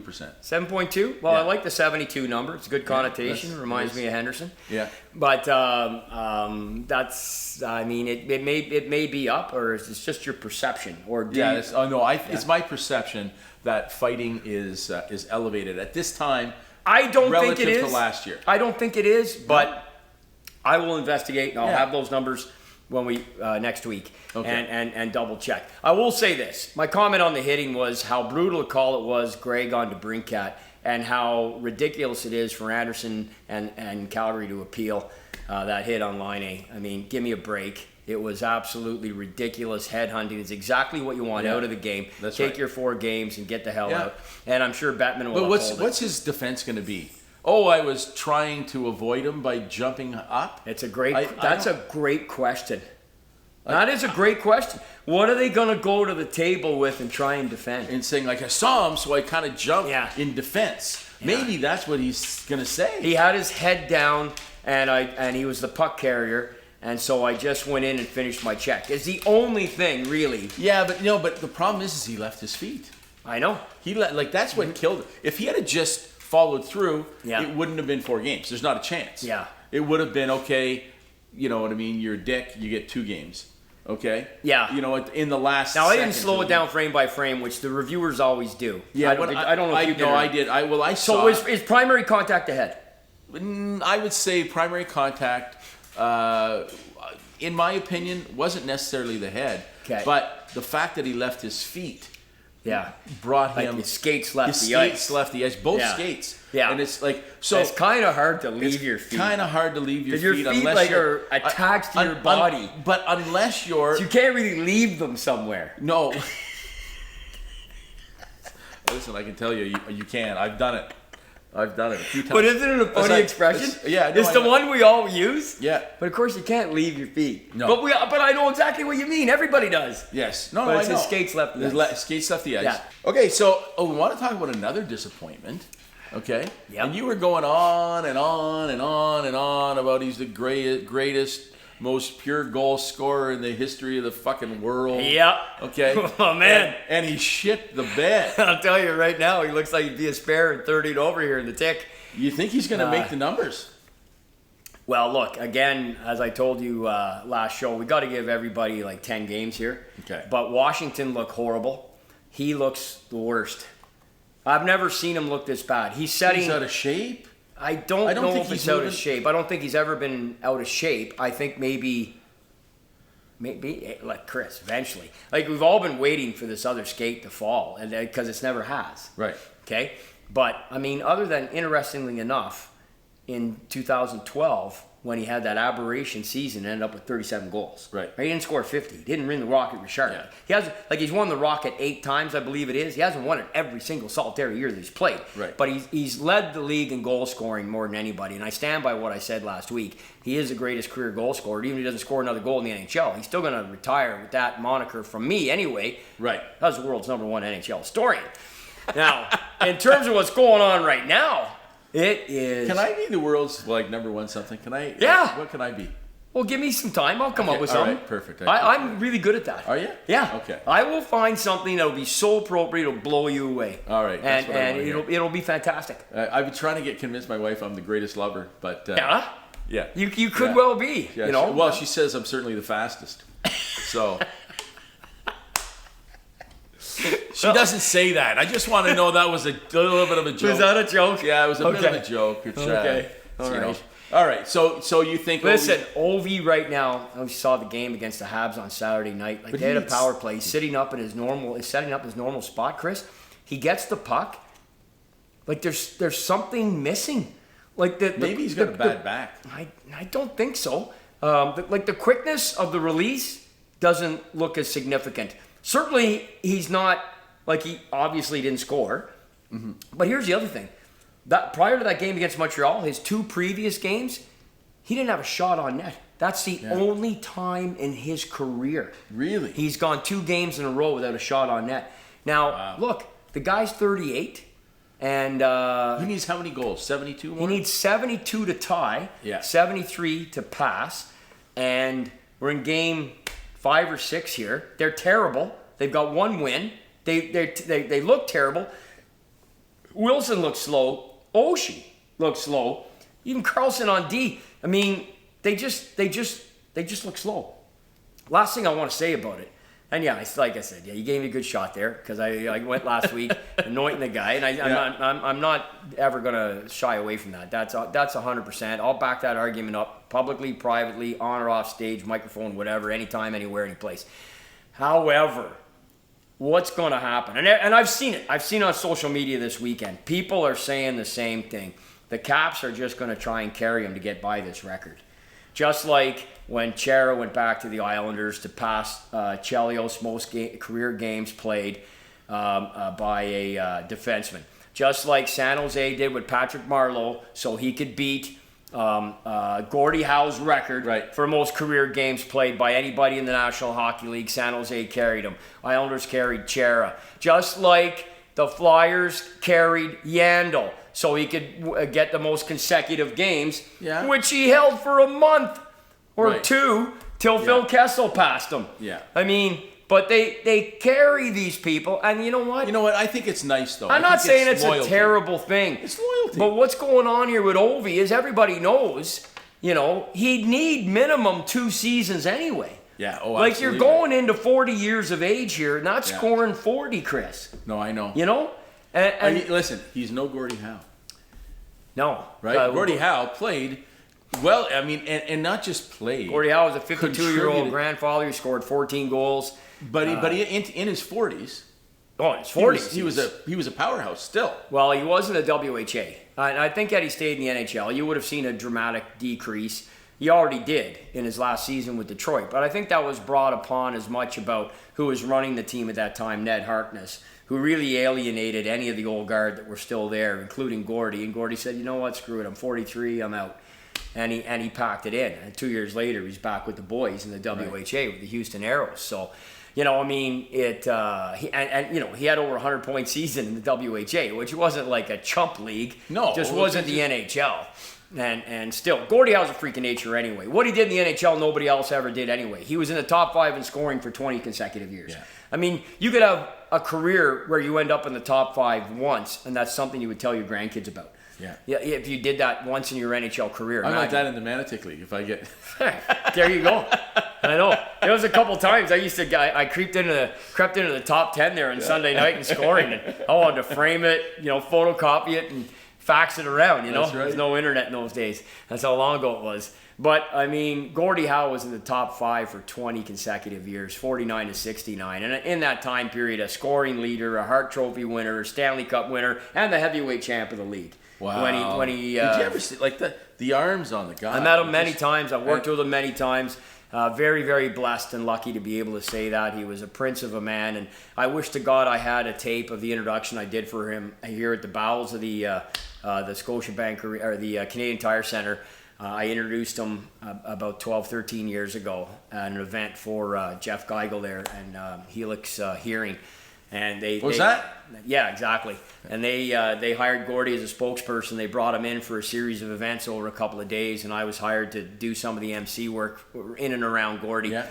Speaker 3: 7.2? Well, I like the 72 number. It's a good connotation. Reminds me of Henderson.
Speaker 2: Yeah.
Speaker 3: But that's, I mean, it may be up, or it's just your perception. Or
Speaker 2: it's my perception that fighting is elevated at this time.
Speaker 3: I don't think it is.
Speaker 2: Relative to last year.
Speaker 3: I don't think it is, but I will investigate, and I'll have those numbers when we next week and double check. I will say this. My comment on the hitting was how brutal a call it was, Greg on Debrincat, and how ridiculous it is for Anderson and Calgary to appeal that hit on line A. I mean, give me a break. It was absolutely ridiculous headhunting. It's exactly what you want out of the game. Take your 4 games and get the hell out. And I'm sure Bettman will.
Speaker 2: But what's his defense going to be? Oh, I was trying to avoid him by jumping up.
Speaker 3: It's a great. That's a great question. That is a great question. What are they going to go to the table with and try and defend?
Speaker 2: And saying, like, I saw him, so I kind of jumped in defense. Yeah. Maybe that's what he's going to say.
Speaker 3: He had his head down, and he was the puck carrier. And so I just went in and finished my check. It's the only thing, really.
Speaker 2: Yeah, but the problem is he left his feet.
Speaker 3: I know.
Speaker 2: That's what killed him. If he had just followed through,
Speaker 3: Yeah.
Speaker 2: it wouldn't have been 4 games. There's not a chance.
Speaker 3: Yeah.
Speaker 2: It would have been, okay, you know what I mean, you're a dick, you get 2 games. Okay?
Speaker 3: Yeah.
Speaker 2: You know, in the last
Speaker 3: Now, I didn't slow it down frame by frame, which the reviewers always do.
Speaker 2: Yeah,
Speaker 3: I don't know if you did.
Speaker 2: No, I did. I saw.
Speaker 3: So is primary contact ahead?
Speaker 2: I would say primary contact, in my opinion, wasn't necessarily the head.
Speaker 3: Okay.
Speaker 2: But the fact that he left his feet
Speaker 3: like
Speaker 2: brought him.
Speaker 3: his skates left
Speaker 2: his
Speaker 3: the
Speaker 2: skates
Speaker 3: ice.
Speaker 2: left the ice. Both
Speaker 3: Yeah.
Speaker 2: skates.
Speaker 3: Yeah.
Speaker 2: And it's like, so.
Speaker 3: It's kind of hard to leave your feet.
Speaker 2: Kind of hard to leave your feet.
Speaker 3: Because your feet
Speaker 2: unless
Speaker 3: are attached to your body.
Speaker 2: But unless you're.
Speaker 3: So you can't really leave them somewhere.
Speaker 2: No. Listen, I can tell you, you can. I've done it. I've done it a few times.
Speaker 3: But isn't it a funny expression? It's the one we all use.
Speaker 2: Yeah.
Speaker 3: But of course you can't leave your feet.
Speaker 2: No.
Speaker 3: But I know exactly what you mean. Everybody does.
Speaker 2: Yes.
Speaker 3: But it's his skates left the ice.
Speaker 2: Skates left the ice.
Speaker 3: Yeah.
Speaker 2: Okay, so we want to talk about another disappointment. Okay.
Speaker 3: Yep.
Speaker 2: And you were going on and on and on and on about he's the greatest, most pure goal scorer in the history of the fucking world.
Speaker 3: Yeah.
Speaker 2: Okay.
Speaker 3: Oh, man.
Speaker 2: And he shit the bed.
Speaker 3: I'll tell you right now, he looks like he'd be a spare and 30 over here in the tick.
Speaker 2: You think he's going to make the numbers?
Speaker 3: Well, look, again, as I told you last show, we got to give everybody like 10 games here.
Speaker 2: Okay.
Speaker 3: But Washington look horrible. He looks the worst. I've never seen him look this bad. He's setting...
Speaker 2: He's out of shape?
Speaker 3: I don't know
Speaker 2: think
Speaker 3: if
Speaker 2: he's
Speaker 3: he's out of
Speaker 2: moving-
Speaker 3: shape. I don't think he's ever been out of shape. I think maybe like Chris, eventually. Like, we've all been waiting for this other skate to fall, and because it's never has.
Speaker 2: Right.
Speaker 3: Okay? But, I mean, other than, interestingly enough, in 2012, when he had that aberration season, ended up with 37 goals.
Speaker 2: Right.
Speaker 3: He didn't score 50. He didn't win the Rocket with Sharp.
Speaker 2: Yeah.
Speaker 3: He has, like, he's won the Rocket 8 times, I believe it is. He hasn't won it every single solitary year that he's played.
Speaker 2: Right.
Speaker 3: But he's led the league in goal scoring more than anybody. And I stand by what I said last week. He is the greatest career goal scorer. Even if he doesn't score another goal in the NHL, he's still going to retire with that moniker from me anyway.
Speaker 2: Right.
Speaker 3: That's the world's #1 NHL historian. Now, in terms of what's going on right now, it is...
Speaker 2: Can I be the world's, like, #1 something? Can I?
Speaker 3: Yeah.
Speaker 2: What can I be?
Speaker 3: Well, give me some time. I'll come
Speaker 2: Okay,
Speaker 3: up with
Speaker 2: all
Speaker 3: something.
Speaker 2: right, perfect.
Speaker 3: I'm really good at that.
Speaker 2: Are you?
Speaker 3: Yeah.
Speaker 2: Okay.
Speaker 3: I will find something that'll be so appropriate it'll blow you away.
Speaker 2: All right, that's
Speaker 3: And
Speaker 2: what I
Speaker 3: and
Speaker 2: wanna hear.
Speaker 3: it'll be fantastic.
Speaker 2: I've been trying to convince my wife I'm the greatest lover, but...
Speaker 3: Yeah.
Speaker 2: Yeah.
Speaker 3: You could
Speaker 2: Yeah.
Speaker 3: well be.
Speaker 2: Yeah,
Speaker 3: you know.
Speaker 2: well, she says I'm certainly the fastest. So... She doesn't say that. I just want to know that was a little bit of a joke.
Speaker 3: Was that a joke?
Speaker 2: Yeah, it was a bit
Speaker 3: Okay.
Speaker 2: of a joke. It's,
Speaker 3: Okay.
Speaker 2: it's,
Speaker 3: All
Speaker 2: you know.
Speaker 3: right.
Speaker 2: All right. So you think?
Speaker 3: Listen, Ovi right now. I saw the game against the Habs on Saturday night. Like,
Speaker 2: But
Speaker 3: they had a
Speaker 2: he's-
Speaker 3: power play, setting up in his normal spot. Chris, he gets the puck. Like, there's something missing. Like
Speaker 2: maybe he's got a bad back.
Speaker 3: I don't think so. The quickness of the release doesn't look as significant. Certainly, he's not, like, he obviously didn't score.
Speaker 2: Mm-hmm.
Speaker 3: But here's the other thing. That prior to that game against Montreal, his 2 previous games, he didn't have a shot on net. That's the only time in his career.
Speaker 2: Really?
Speaker 3: He's gone 2 games in a row without a shot on net. Now, look, the guy's 38, and
Speaker 2: He needs how many goals? 72
Speaker 3: he
Speaker 2: more?
Speaker 3: needs 72 to tie,
Speaker 2: Yeah.
Speaker 3: 73 to pass, and we're in game 5 or 6 here. They're terrible. They've got 1 win. They look terrible. Wilson looks slow. Oshie looks slow. Even Carlson on D. I mean, they just look slow. Last thing I want to say about it, and yeah, it's like I said, yeah, you gave me a good shot there because I went last week anointing the guy, and I'm not ever gonna shy away from that. That's 100%. I'll back that argument up publicly, privately, on or off stage, microphone, whatever, anytime, anywhere, any place. However, what's going to happen? And I've seen it. I've seen it on social media this weekend. People are saying the same thing. The Caps are just going to try and carry him to get by this record. Just like when Chara went back to the Islanders to pass Chelios most career games played by a defenseman. Just like San Jose did with Patrick Marleau so he could beat Gordie Howe's record for most career games played by anybody in the National Hockey League. San Jose carried him. Islanders carried Chara. Just like the Flyers carried Yandel so he could get the most consecutive games, which he held for a month or 2 till Phil Kessel passed him.
Speaker 2: Yeah.
Speaker 3: I mean, but they carry these people, and you know what?
Speaker 2: You know what? I think it's nice, though.
Speaker 3: I'm not saying it's a terrible thing.
Speaker 2: It's loyalty.
Speaker 3: But what's going on here with Ovi is everybody knows, you know, he'd need minimum 2 seasons anyway.
Speaker 2: Yeah, oh,
Speaker 3: like
Speaker 2: absolutely.
Speaker 3: you're going into 40 years of age here, not scoring 40, Chris.
Speaker 2: No, I know.
Speaker 3: You know? And
Speaker 2: I mean, listen, he's no Gordie Howe.
Speaker 3: No.
Speaker 2: Right? Gordie Howe played well, I mean, and not just played.
Speaker 3: Gordie Howe was a 52-year-old
Speaker 2: contributed.
Speaker 3: grandfather who scored 14 goals.
Speaker 2: But he in his 40s.
Speaker 3: Oh, in his 40s.
Speaker 2: He was a powerhouse still.
Speaker 3: Well, he was in the WHA. And I think had he stayed in the NHL, you would have seen a dramatic decrease. He already did in his last season with Detroit. But I think that was brought upon as much about who was running the team at that time, Ned Harkness, who really alienated any of the old guard that were still there, including Gordie. And Gordie said, you know what, screw it, I'm 43, I'm out. And he packed it in. And 2 years later, he's back with the boys in the WHA with the Houston Aeros. So, you know, I mean, he had over 100-point season in the WHA, which wasn't like a chump league.
Speaker 2: No.
Speaker 3: Just wasn't the NHL. And still, Gordie Howe's a freak of nature anyway. What he did in the NHL, nobody else ever did anyway. He was in the top 5 in scoring for 20 consecutive years.
Speaker 2: Yeah.
Speaker 3: I mean, you could have a career where you end up in the top 5 once, and that's something you would tell your grandkids about. Yeah, if you did that once in your NHL career.
Speaker 2: I'm like that in the Manitic League. If I get
Speaker 3: there, you go. I know. There was a couple times I crept into the top 10 there on Sunday night in scoring, and I wanted to frame it, photocopy it, and fax it around.
Speaker 2: That's right.
Speaker 3: There's no internet in those days. That's how long ago it was. But I mean, Gordie Howe was in the top 5 for 20 consecutive years, 49 to 69, and in that time period, a scoring leader, a Hart Trophy winner, a Stanley Cup winner, and the heavyweight champ of the league.
Speaker 2: Wow.
Speaker 3: When he
Speaker 2: did you ever see the arms on the guy?
Speaker 3: I met him many times. I worked with him many times. Very, very blessed and lucky to be able to say that. He was a prince of a man, and I wish to God I had a tape of the introduction I did for him here at the bowels of the Scotiabank or the Canadian Tire Center. I introduced him about 12, 13 years ago at an event for Jeff Geigel there and Helix Hearing. And
Speaker 2: that?
Speaker 3: Yeah, exactly. And they hired Gordie as a spokesperson. They brought him in for a series of events over a couple of days, and I was hired to do some of the MC work in and around Gordie.
Speaker 2: Yeah.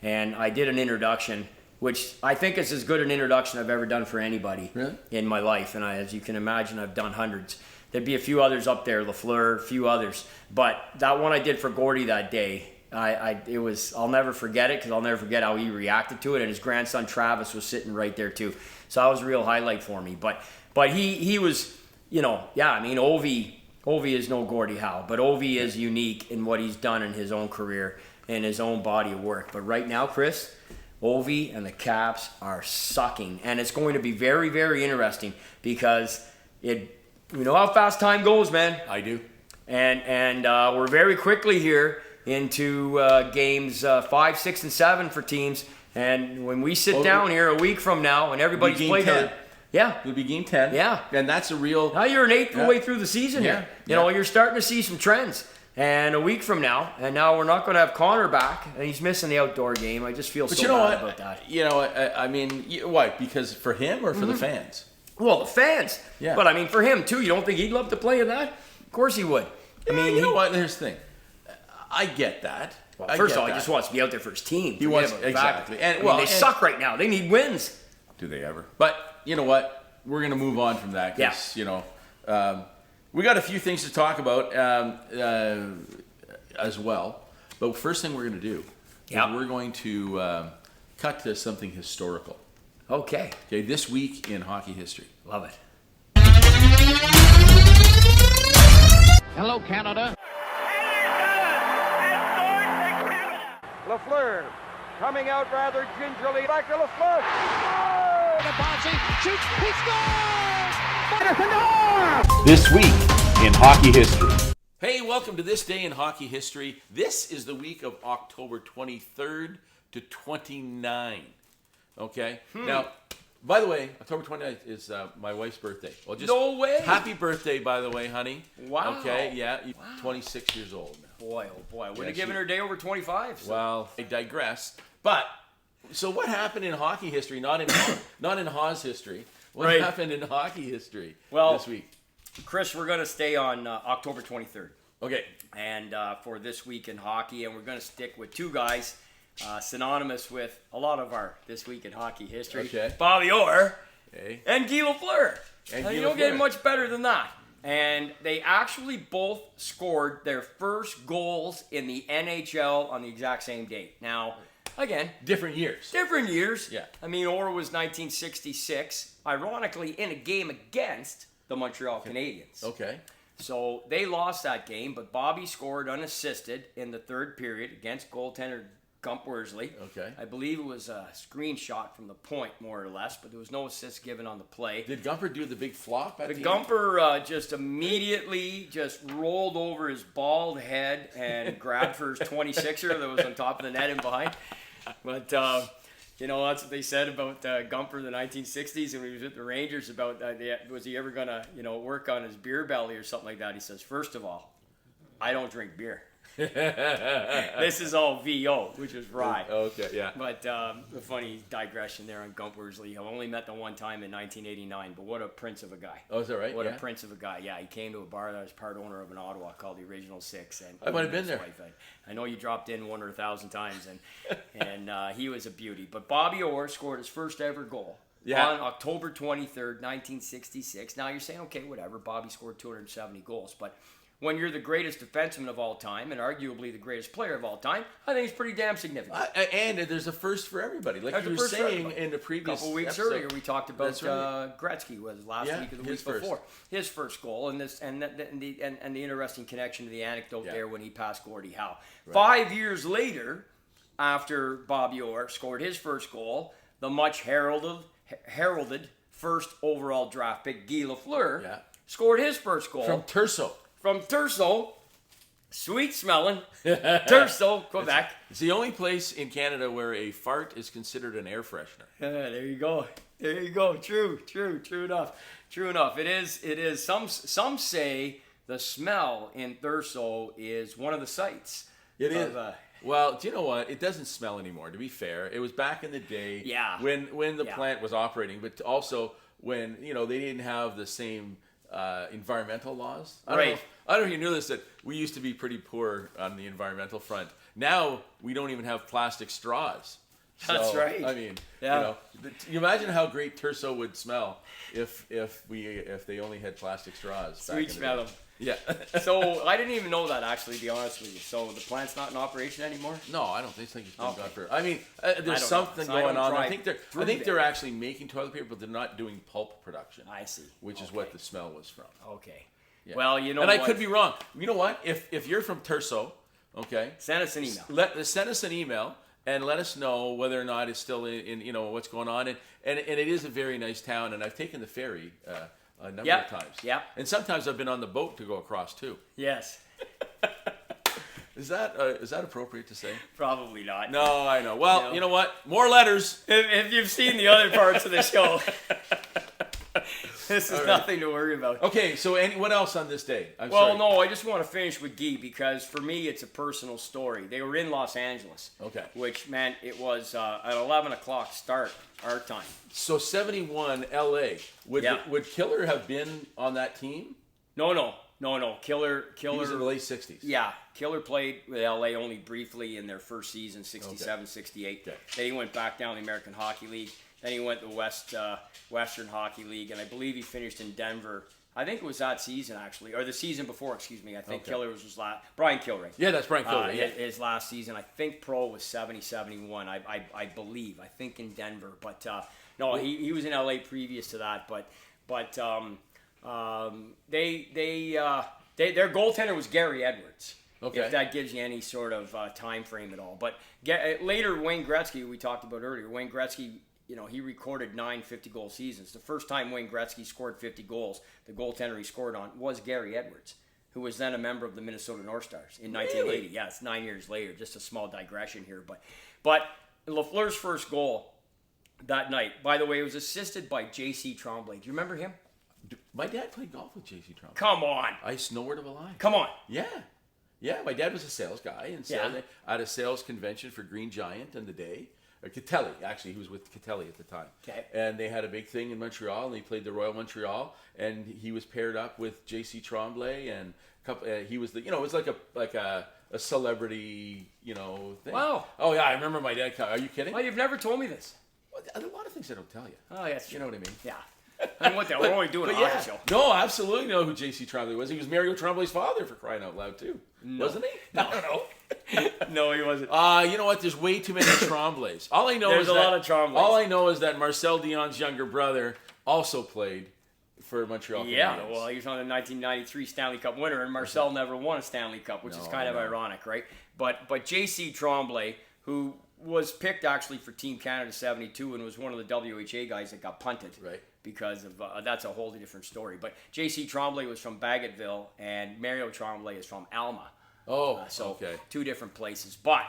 Speaker 3: And I did an introduction, which I think is as good an introduction I've ever done for anybody in my life. And as you can imagine, I've done hundreds. There'd be a few others up there, Lafleur, a few others. But that one I did for Gordie that day, I'll never forget it because I'll never forget how he reacted to it, and his grandson Travis was sitting right there too. So that was a real highlight for me. But he was, I mean, Ovi is no Gordie Howe, but Ovi is unique in what he's done in his own career and his own body of work. But right now, Chris, Ovi and the Caps are sucking, and it's going to be very, very interesting because you know how fast time goes, man.
Speaker 2: I do.
Speaker 3: And we're very quickly here into games 5, 6, and 7 for teams. And when we sit down here a week from now and everybody's played
Speaker 2: 10.
Speaker 3: It'll
Speaker 2: be game 10.
Speaker 3: Yeah.
Speaker 2: And that's a real...
Speaker 3: Now you're an eighth of the way through the season here. You're starting to see some trends. And a week from now, and now we're not going to have Connor back, and he's missing the outdoor game. I just feel so bad about that.
Speaker 2: I mean, what? Because for him or for the fans?
Speaker 3: Well, the fans. Yeah. But I mean, for him too. You don't think he'd love to play in that? Of course he would.
Speaker 2: I mean, you know what? Here's the thing. I get that.
Speaker 3: Well, first of all, he just wants to be out there for his team.
Speaker 2: He wants exactly.
Speaker 3: And they suck right now. They need wins.
Speaker 2: Do they ever? But you know what? We're gonna move on from that because we got a few things to talk about as well. But first thing we're gonna do is we're going to cut to something historical.
Speaker 3: Okay.
Speaker 2: This week in hockey history.
Speaker 3: Love it.
Speaker 4: Hello, Canada.
Speaker 5: Lafleur coming out rather gingerly. Back to Lafleur. Oh!
Speaker 4: Bonzi shoots. He scores!
Speaker 1: This week in hockey history.
Speaker 2: Hey, welcome to This Day in Hockey History. This is the week of October 23rd to 29. Okay? Now, by the way, October 29th is my wife's birthday. Well,
Speaker 3: No way!
Speaker 2: Happy birthday, by the way, honey.
Speaker 3: Wow.
Speaker 2: Okay, yeah. 26 years old now.
Speaker 3: Boy, oh boy. I wouldn't have given her a day over 25. So.
Speaker 2: Well, I digress. But, so what happened in hockey history, not in Haas history, what happened in hockey history this week?
Speaker 3: Chris, we're going to stay on October 23rd.
Speaker 2: Okay.
Speaker 3: And for this week in hockey, and we're going to stick with two guys synonymous with a lot of our This Week in Hockey history.
Speaker 2: Okay.
Speaker 3: Bobby Orr and Guy Lafleur.
Speaker 2: And
Speaker 3: you don't get much better than that. And they actually both scored their first goals in the NHL on the exact same date. Now, again,
Speaker 2: different years.
Speaker 3: Yeah. I mean, Orr was 1966, ironically in a game against the Montreal Canadiens.
Speaker 2: Okay.
Speaker 3: So they lost that game, but Bobby scored unassisted in the third period against goaltender Gump Worsley.
Speaker 2: Okay.
Speaker 3: I believe it was a screenshot from the point, more or less, but there was no assist given on the play.
Speaker 2: Did Gumper do the big flop at the end?
Speaker 3: Gumper just immediately just rolled over his bald head and grabbed for his 26er that was on top of the net and behind. But, that's what they said about Gumper in the 1960s when he was with the Rangers about was he ever going to, work on his beer belly or something like that. He says, first of all, I don't drink beer. This is all VO, which is rye.
Speaker 2: Okay, yeah.
Speaker 3: But a funny digression there on Gump Worsley. I've only met the one time in 1989, but what a prince of a guy.
Speaker 2: Oh, is that right?
Speaker 3: What
Speaker 2: yeah.
Speaker 3: a prince of a guy. Yeah, he came to a bar that I was part owner of in Ottawa called the Original Six. And
Speaker 2: I might have been there.
Speaker 3: I know you dropped in 100 or 1,000 times, and he was a beauty. But Bobby Orr scored his first ever goal on October 23rd, 1966. Now you're saying, okay, whatever, Bobby scored 270 goals, but when you're the greatest defenseman of all time and arguably the greatest player of all time, I think it's pretty damn significant.
Speaker 2: And there's a first for everybody. Like you were saying in the previous
Speaker 3: couple weeks
Speaker 2: episode,
Speaker 3: earlier, we talked about
Speaker 2: right.
Speaker 3: Gretzky was last week or the week before. His first goal and the interesting connection to the anecdote there when he passed Gordie Howe. Right. 5 years later, after Bobby Orr scored his first goal, the much heralded first overall draft pick Guy Lafleur scored his first goal
Speaker 2: from Turso.
Speaker 3: From Turso, sweet smelling, Turso, Quebec.
Speaker 2: It's the only place in Canada where a fart is considered an air freshener.
Speaker 3: There you go. There you go. True enough. True enough. It is. Some say the smell in Thurso is one of the sights.
Speaker 2: It is. Well, do you know what? It doesn't smell anymore, to be fair. It was back in the day when the plant was operating, but also when, they didn't have the same environmental laws. I don't know if you knew this, that we used to be pretty poor on the environmental front. Now we don't even have plastic straws.
Speaker 3: That's right.
Speaker 2: I mean, you imagine how great Turso would smell if they only had plastic straws.
Speaker 3: Sweet smell them.
Speaker 2: Yeah.
Speaker 3: So I didn't even know that, actually, to be honest with you. So the plant's not in operation anymore?
Speaker 2: No, I don't think it's been gone for. I mean, there's something going on. I think they're actually making toilet paper, but they're not doing pulp production.
Speaker 3: I see.
Speaker 2: Which is what the smell was from.
Speaker 3: Okay.
Speaker 2: Yeah.
Speaker 3: Well,
Speaker 2: I could be wrong. You know what? If you're from Turso, okay,
Speaker 3: send us an email.
Speaker 2: Send us an email and let us know whether or not it's still in what's going on. And it is a very nice town, and I've taken the ferry a number of times.
Speaker 3: Yeah.
Speaker 2: And sometimes I've been on the boat to go across too.
Speaker 3: Yes.
Speaker 2: Is that appropriate to say?
Speaker 3: Probably not.
Speaker 2: No, I know. Well, you know what? More letters.
Speaker 3: If you've seen the other parts of the show, this is nothing to worry about.
Speaker 2: Okay, so what else on this day?
Speaker 3: No, I just want to finish with Guy because for me it's a personal story. They were in Los Angeles.
Speaker 2: Okay.
Speaker 3: Which meant it was an 11 o'clock start our time.
Speaker 2: So 71 L.A. Would Killer have been on that team?
Speaker 3: No. Killer.
Speaker 2: He was in the late 60s.
Speaker 3: Yeah. Killer played with LA only briefly in their first season, 67, 68. Okay. Then he went back down to the American Hockey League. Then he went to the Western Hockey League, and I believe he finished in Denver. I think it was that season, actually, or the season before, excuse me. I think Killer was his last. Brian Kilray.
Speaker 2: Yeah, that's Brian Kilray.
Speaker 3: His last season. I think pro was 70, 71. I believe. I think in Denver. But no, he was in LA previous to that. But their goaltender was Gary Edwards. Okay. If that gives you any sort of time frame at all. But later, Wayne Gretzky, we talked about earlier, Wayne Gretzky, he recorded 9 50-goal seasons. The first time Wayne Gretzky scored 50 goals, the goaltender he scored on was Gary Edwards, who was then a member of the Minnesota North Stars in 1980. Really? Yeah, it's 9 years later. Just a small digression here. But Lafleur's first goal that night, by the way, was assisted by J.C. Tremblay. Do you remember him?
Speaker 2: My dad played golf with J.C. Tremblay.
Speaker 3: Come on.
Speaker 2: I snowboarded a line.
Speaker 3: Come on.
Speaker 2: Yeah, my dad was a sales guy and at a sales convention for Green Giant in the day. Or Catelli, actually, he was with Catelli at the time. Okay. And they had a big thing in Montreal, and he played the Royal Montreal, and he was paired up with J.C. Tremblay, and he was it was like a celebrity, thing.
Speaker 3: Wow.
Speaker 2: Oh yeah, I remember my dad. Are you kidding?
Speaker 3: Well, you've never told me this.
Speaker 2: Well, there are a lot of things I don't tell you.
Speaker 3: Oh, yes.
Speaker 2: You know what I mean?
Speaker 3: Yeah. I mean, we're only doing a hockey show.
Speaker 2: No, absolutely know who J.C. Tremblay was. He was Mario Tremblay's father, for crying out loud, too. No. Wasn't he?
Speaker 3: I don't know. No, he wasn't.
Speaker 2: You know what? There's way too many Tremblays. All I know
Speaker 3: There's a lot of Tremblays.
Speaker 2: All I know is that Marcel Dion's younger brother also played for Montreal Canadiens.
Speaker 3: Yeah, well, he was on the 1993 Stanley Cup winner, and Marcel never won a Stanley Cup, which is kind of ironic, right? But J.C. Tremblay, who was picked actually for Team Canada 72 and was one of the WHA guys that got punted. Right. Because of that's a wholly different story. But J.C. Tremblay was from Bagotville, and Mario Tremblay is from Alma.
Speaker 2: Oh,
Speaker 3: okay. Two different places. But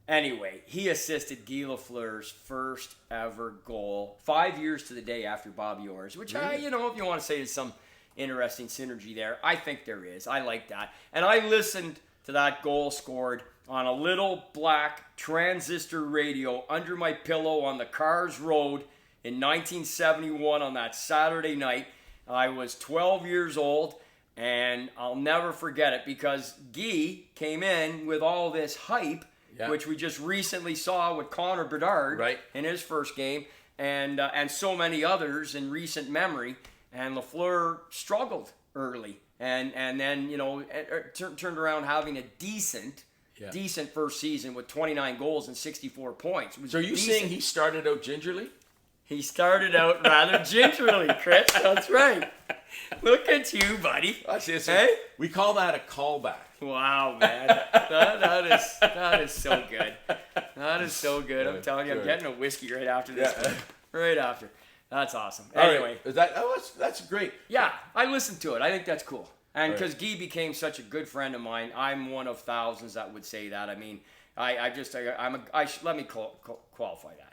Speaker 3: anyway, he assisted Guy Lafleur's first ever goal 5 years to the day after Bobby Orr's, which if you want to say there's some interesting synergy there, I think there is. I like that. And I listened to that goal scored on a little black transistor radio under my pillow on the Cars Road in 1971 on that Saturday night. I was 12 years old, and I'll never forget it because Guy came in with all this hype, which we just recently saw with Connor Bedard in his first game, and so many others in recent memory. And Lafleur struggled early, and then turned around having a decent first season with 29 goals and 64 points.
Speaker 2: So are you saying he started out gingerly?
Speaker 3: He started out rather gingerly, Chris. That's right. Look at you, buddy.
Speaker 2: Hey? We call that a callback.
Speaker 3: Wow, man. That is so good. That is so good. I'm telling you, I'm getting a whiskey right after this. Right after. That's awesome. Anyway.
Speaker 2: That's great.
Speaker 3: Yeah, I listened to it. I think that's cool. And because Guy became such a good friend of mine, I'm one of thousands that would say that. I mean, let me qualify that.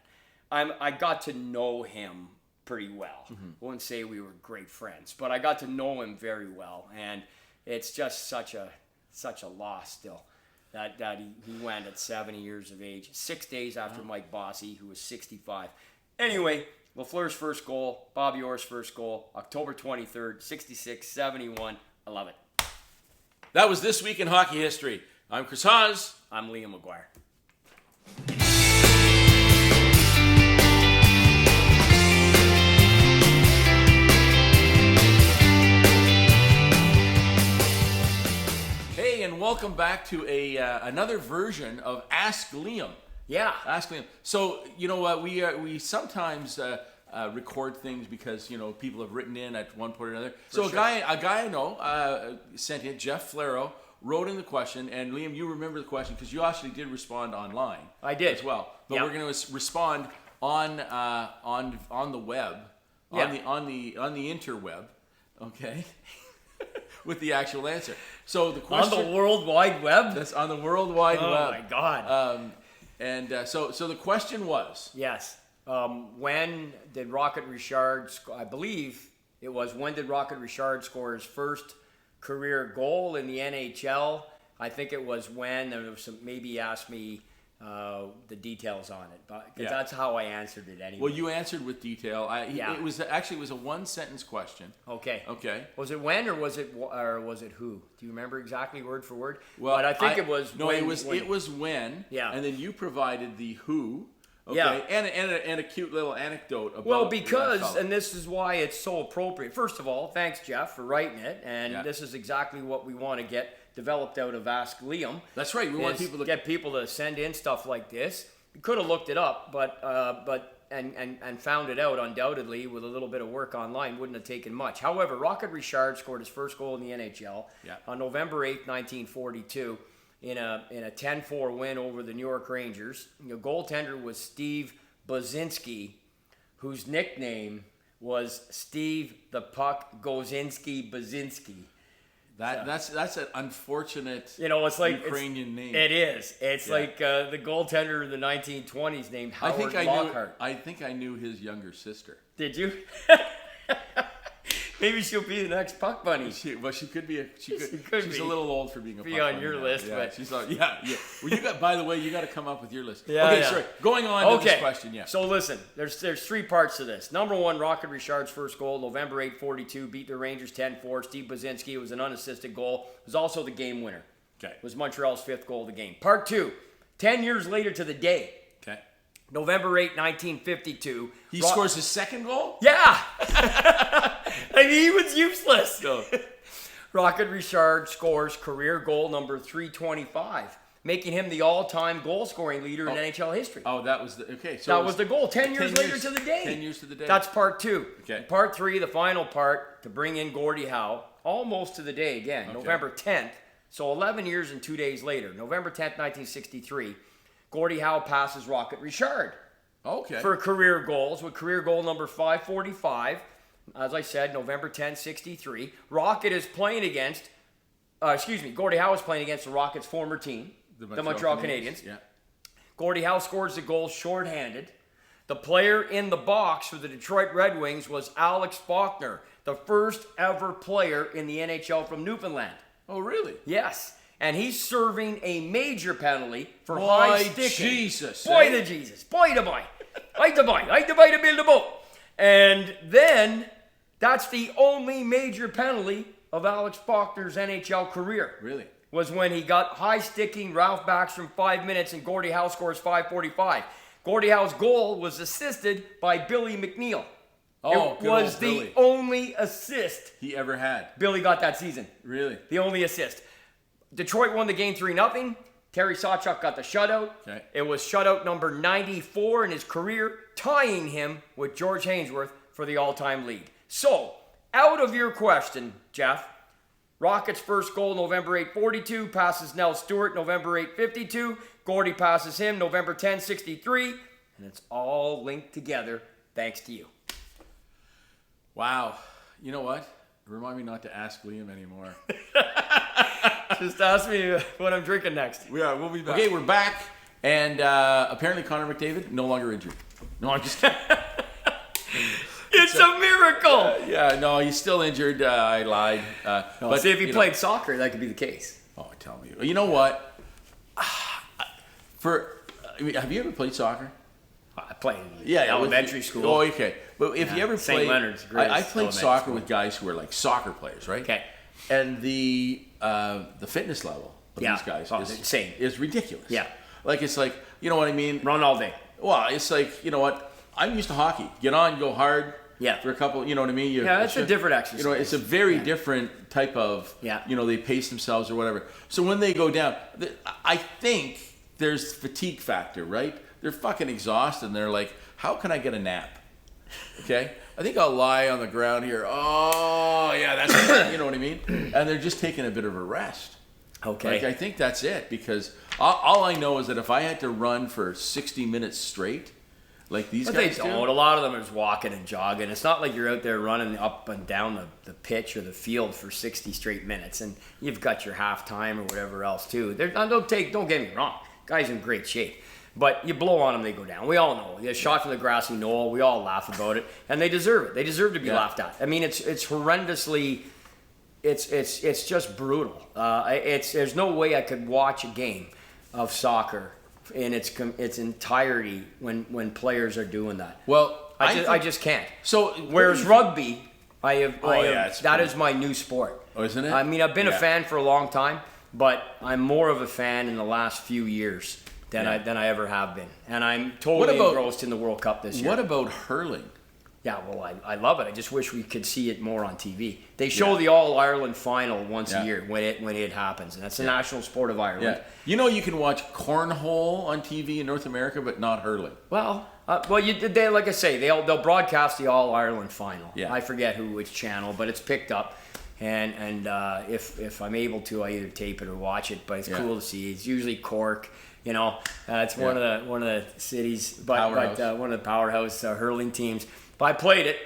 Speaker 3: I got to know him pretty well. I wouldn't say we were great friends, but I got to know him very well, and it's just such a loss still that he went at 70 years of age, 6 days after Mike Bossy, who was 65. Anyway, Lafleur's first goal, Bobby Orr's first goal, October 23rd, 66-71. I love it.
Speaker 2: That was This Week in Hockey History. I'm Chris Haas.
Speaker 3: I'm Liam McGuire.
Speaker 2: Hey, and welcome back to another version of Ask Liam.
Speaker 3: Yeah.
Speaker 2: Ask Liam. So, you know what, we sometimes record things because, people have written in at one point or another. A guy I know sent in, Jeff Flero, wrote in the question, and Liam, you remember the question because you actually did respond online.
Speaker 3: I did
Speaker 2: as well. But we're going to respond on the web, on the interweb, okay, with the actual answer. So the question
Speaker 3: on the World Wide Web.
Speaker 2: That's on the World Wide Web.
Speaker 3: Oh my God.
Speaker 2: So the question was,
Speaker 3: yes. When did Rocket Richard? I believe it was when did Rocket Richard score his first career goal in the NHL? I think it was when there was some. Maybe he asked me the details on it, but that's how I answered it anyway.
Speaker 2: Well, you answered with detail. It was a one sentence question.
Speaker 3: Okay.
Speaker 2: Was
Speaker 3: it when or was it who? Do you remember exactly word for word?
Speaker 2: Well,
Speaker 3: but I think it was.
Speaker 2: No,
Speaker 3: when,
Speaker 2: it was when. Yeah. And then you provided the who. Okay.
Speaker 3: Yeah.
Speaker 2: And a cute little anecdote about.
Speaker 3: Well, because and this is why it's so appropriate. First of all, thanks Jeff for writing it, and this is exactly what we want to get developed out of Ask Liam.
Speaker 2: That's right. We want people to
Speaker 3: get people to send in stuff like this. We could have looked it up, but found it out undoubtedly with a little bit of work online. Wouldn't have taken much. However, Rocket Richard scored his first goal in the NHL on November 8th, 1942, in a 10-4 win over the New York Rangers. The goaltender was Steve Buzinski, whose nickname was Steve the Puck Gozinski Buzinski.
Speaker 2: That's an unfortunate
Speaker 3: it's like
Speaker 2: Ukrainian name.
Speaker 3: It is. It's like the goaltender in the 1920s named Howard Lockhart.
Speaker 2: I think I knew his younger sister.
Speaker 3: Did you? Maybe she'll be the next Puck Bunny.
Speaker 2: She could be. She's
Speaker 3: be.
Speaker 2: A little old for being a Puck Bunny.
Speaker 3: On your list,
Speaker 2: yeah,
Speaker 3: but
Speaker 2: she's on. Yeah. Well, by the way, you got to come up with your list.
Speaker 3: Yeah.
Speaker 2: Okay, sorry. Going on to this question. Yeah.
Speaker 3: So listen, there's three parts to this. Number one, Rocket Richard's first goal, November 8, 42, beat the Rangers 10-4. Steve Buzinski was an unassisted goal. It was also the game winner.
Speaker 2: Okay.
Speaker 3: It was Montreal's fifth goal of the game. Part two, 10 years later to the day.
Speaker 2: Okay.
Speaker 3: November 8, 1952.
Speaker 2: He scores his second goal?
Speaker 3: Yeah. He was useless. No. Rocket Richard scores career goal number 325, making him the all-time goal-scoring leader in NHL history.
Speaker 2: Oh, that was the... Okay,
Speaker 3: so that was the goal. 10 years later to the day.
Speaker 2: 10 years to the day.
Speaker 3: That's part two.
Speaker 2: Okay.
Speaker 3: Part three, the final part, to bring in Gordie Howe, almost to the day again, November 10th. So 11 years and 2 days later, November 10th, 1963, Gordie Howe passes Rocket Richard.
Speaker 2: Okay.
Speaker 3: For career goals, with career goal number 545. As I said, November 10, 63. Rocket is playing against, Gordie Howe is playing against the Rockets' former team, the Montreal Canadiens.
Speaker 2: Yeah.
Speaker 3: Gordie Howe scores the goal shorthanded. The player in the box for the Detroit Red Wings was Alex Faulkner, the first ever player in the NHL from Newfoundland.
Speaker 2: Oh, really?
Speaker 3: Yes. and he's serving a major penalty for
Speaker 2: Boy,
Speaker 3: high sticking.
Speaker 2: Jesus,
Speaker 3: Boy,
Speaker 2: eh?
Speaker 3: the Jesus. Boy, the boy. I the boy to build a boat. And then that's the only major penalty of Alex Faulkner's NHL career.
Speaker 2: Really?
Speaker 3: Was when he got high sticking Ralph Backstrom 5 minutes and Gordie Howe scores 5:45. Gordie Howe's goal was assisted by Billy McNeil.
Speaker 2: Oh,
Speaker 3: it
Speaker 2: good
Speaker 3: was
Speaker 2: old
Speaker 3: the
Speaker 2: Billy.
Speaker 3: only assist
Speaker 2: He ever had.
Speaker 3: Billy got that season.
Speaker 2: Really?
Speaker 3: The only assist. Detroit won the game 3-0. Terry Sawchuk got the shutout.
Speaker 2: Okay.
Speaker 3: It was shutout number 94 in his career, tying him with George Hainsworth for the all-time lead. So, out of your question, Jeff, Rockets' first goal, November 8:42, passes Nell Stewart, November 8:52. Gordie passes him, November 10:63. And it's all linked together thanks to you.
Speaker 2: Wow. You know what? Remind me not to ask Liam anymore.
Speaker 3: Just ask me what I'm drinking next.
Speaker 2: We'll be back. Okay, we're back. And apparently Connor McDavid, no longer injured. No, I'm just kidding.
Speaker 3: It's a miracle!
Speaker 2: Yeah, no, he's still injured. I lied.
Speaker 3: But see, if he played soccer, that could be the case.
Speaker 2: Oh, tell me. You know what? Have you ever played soccer?
Speaker 3: I played in elementary school.
Speaker 2: Oh, okay. But if you ever
Speaker 3: St.
Speaker 2: played...
Speaker 3: Leonard's great.
Speaker 2: I played soccer with guys who were like soccer players, right?
Speaker 3: Okay.
Speaker 2: And the fitness level of these guys is
Speaker 3: insane.
Speaker 2: Is ridiculous.
Speaker 3: Yeah.
Speaker 2: Like, it's like, you know what I mean?
Speaker 3: Run all day.
Speaker 2: Well, it's like, you know what? I'm used to hockey. Get on, go hard.
Speaker 3: Yeah.
Speaker 2: For a couple, you know what I mean?
Speaker 3: It's a different exercise.
Speaker 2: You know, it's a very different type of, you know, they pace themselves or whatever. So when they go down, I think there's fatigue factor, right? They're fucking exhausted and they're like, how can I get a nap? Okay? I think I'll lie on the ground here. Oh, yeah, that's, you know what I mean? And they're just taking a bit of a rest.
Speaker 3: Okay.
Speaker 2: Like, I think that's it, because all I know is that if I had to run for 60 minutes straight, like these guys
Speaker 3: They don't. A lot of them are just walking and jogging. It's not like you're out there running up and down the pitch or the field for 60 straight minutes, and you've got your halftime or whatever else too. Don't get me wrong, guys in great shape, but you blow on them, they go down. We all know. They're shot from the grassy knoll. We all laugh about it, and they deserve it. They deserve to be laughed at. I mean, it's horrendously. It's just brutal. There's no way I could watch a game of soccer in its entirety when players are doing that.
Speaker 2: Well,
Speaker 3: I just can't.
Speaker 2: So
Speaker 3: whereas rugby, that is my new sport.
Speaker 2: Oh, isn't it?
Speaker 3: I mean, I've been a fan for a long time, but I'm more of a fan in the last few years than I ever have been, and I'm totally engrossed in the World Cup this year.
Speaker 2: What about hurling?
Speaker 3: Yeah, well, I love it. I just wish we could see it more on TV. They show the All-Ireland final once a year when it happens, and that's the national sport of Ireland.
Speaker 2: Yeah. You know, you can watch cornhole on TV in North America, but not hurling.
Speaker 3: Well, they like I say, they'll broadcast the All-Ireland final.
Speaker 2: Yeah.
Speaker 3: I forget which channel, but it's picked up, and if I'm able to, I either tape it or watch it. But it's cool to see. It's usually Cork. You know, it's one of the cities, but one of the powerhouse hurling teams. But I played it.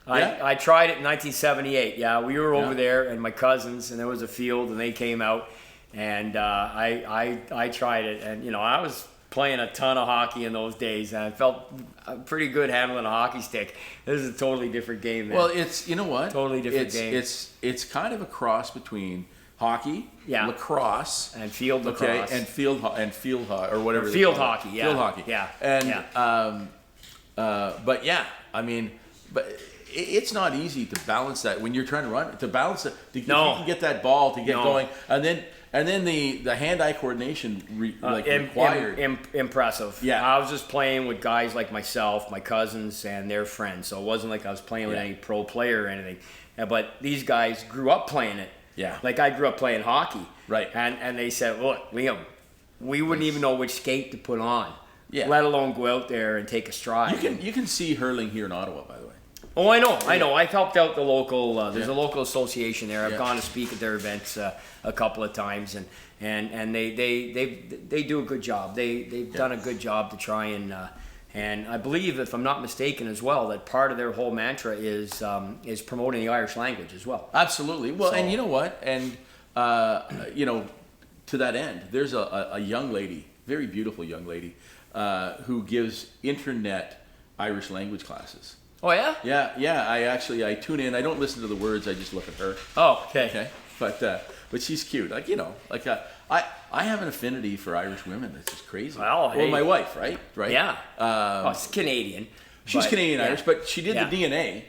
Speaker 3: I tried it in 1978. Yeah, we were over there, and my cousins, and there was a field, and they came out, and I tried it, and you know, I was playing a ton of hockey in those days, and I felt pretty good handling a hockey stick. This is a totally different game, man.
Speaker 2: Well, it's, you know what?
Speaker 3: Totally different game.
Speaker 2: It's kind of a cross between hockey, lacrosse,
Speaker 3: and field lacrosse,
Speaker 2: and field or whatever.
Speaker 3: Field hockey,
Speaker 2: Field hockey,
Speaker 3: yeah.
Speaker 2: And but yeah, I mean, but it's not easy to balance that when you're trying to run. To balance it, you can get that ball to get going, and then the hand-eye coordination required.
Speaker 3: Impressive.
Speaker 2: Yeah,
Speaker 3: I was just playing with guys like myself, my cousins, and their friends. So it wasn't like I was playing with any pro player or anything. But these guys grew up playing it.
Speaker 2: Yeah.
Speaker 3: Like I grew up playing hockey.
Speaker 2: Right.
Speaker 3: And they said, look, Liam, we wouldn't even know which skate to put on.
Speaker 2: Yeah.
Speaker 3: Let alone go out there and take a stride.
Speaker 2: You can see hurling here in Ottawa, by the way.
Speaker 3: Oh, I know. I've helped out the local. There's a local association there. I've gone to speak at their events a couple of times, and they do a good job. They've done a good job to try and I believe, if I'm not mistaken, as well, that part of their whole mantra is promoting the Irish language as well.
Speaker 2: Absolutely. Well, and you know what? And you know, to that end, there's a young lady, very beautiful young lady, who gives internet Irish language classes.
Speaker 3: Oh yeah?
Speaker 2: Yeah. I tune in. I don't listen to the words. I just look at her.
Speaker 3: Oh, okay.
Speaker 2: but she's cute. Like, you know, like I have an affinity for Irish women. That's just crazy.
Speaker 3: Well, hey.
Speaker 2: my wife, right?
Speaker 3: Yeah. She's Canadian.
Speaker 2: She's Canadian Irish, but she did the DNA.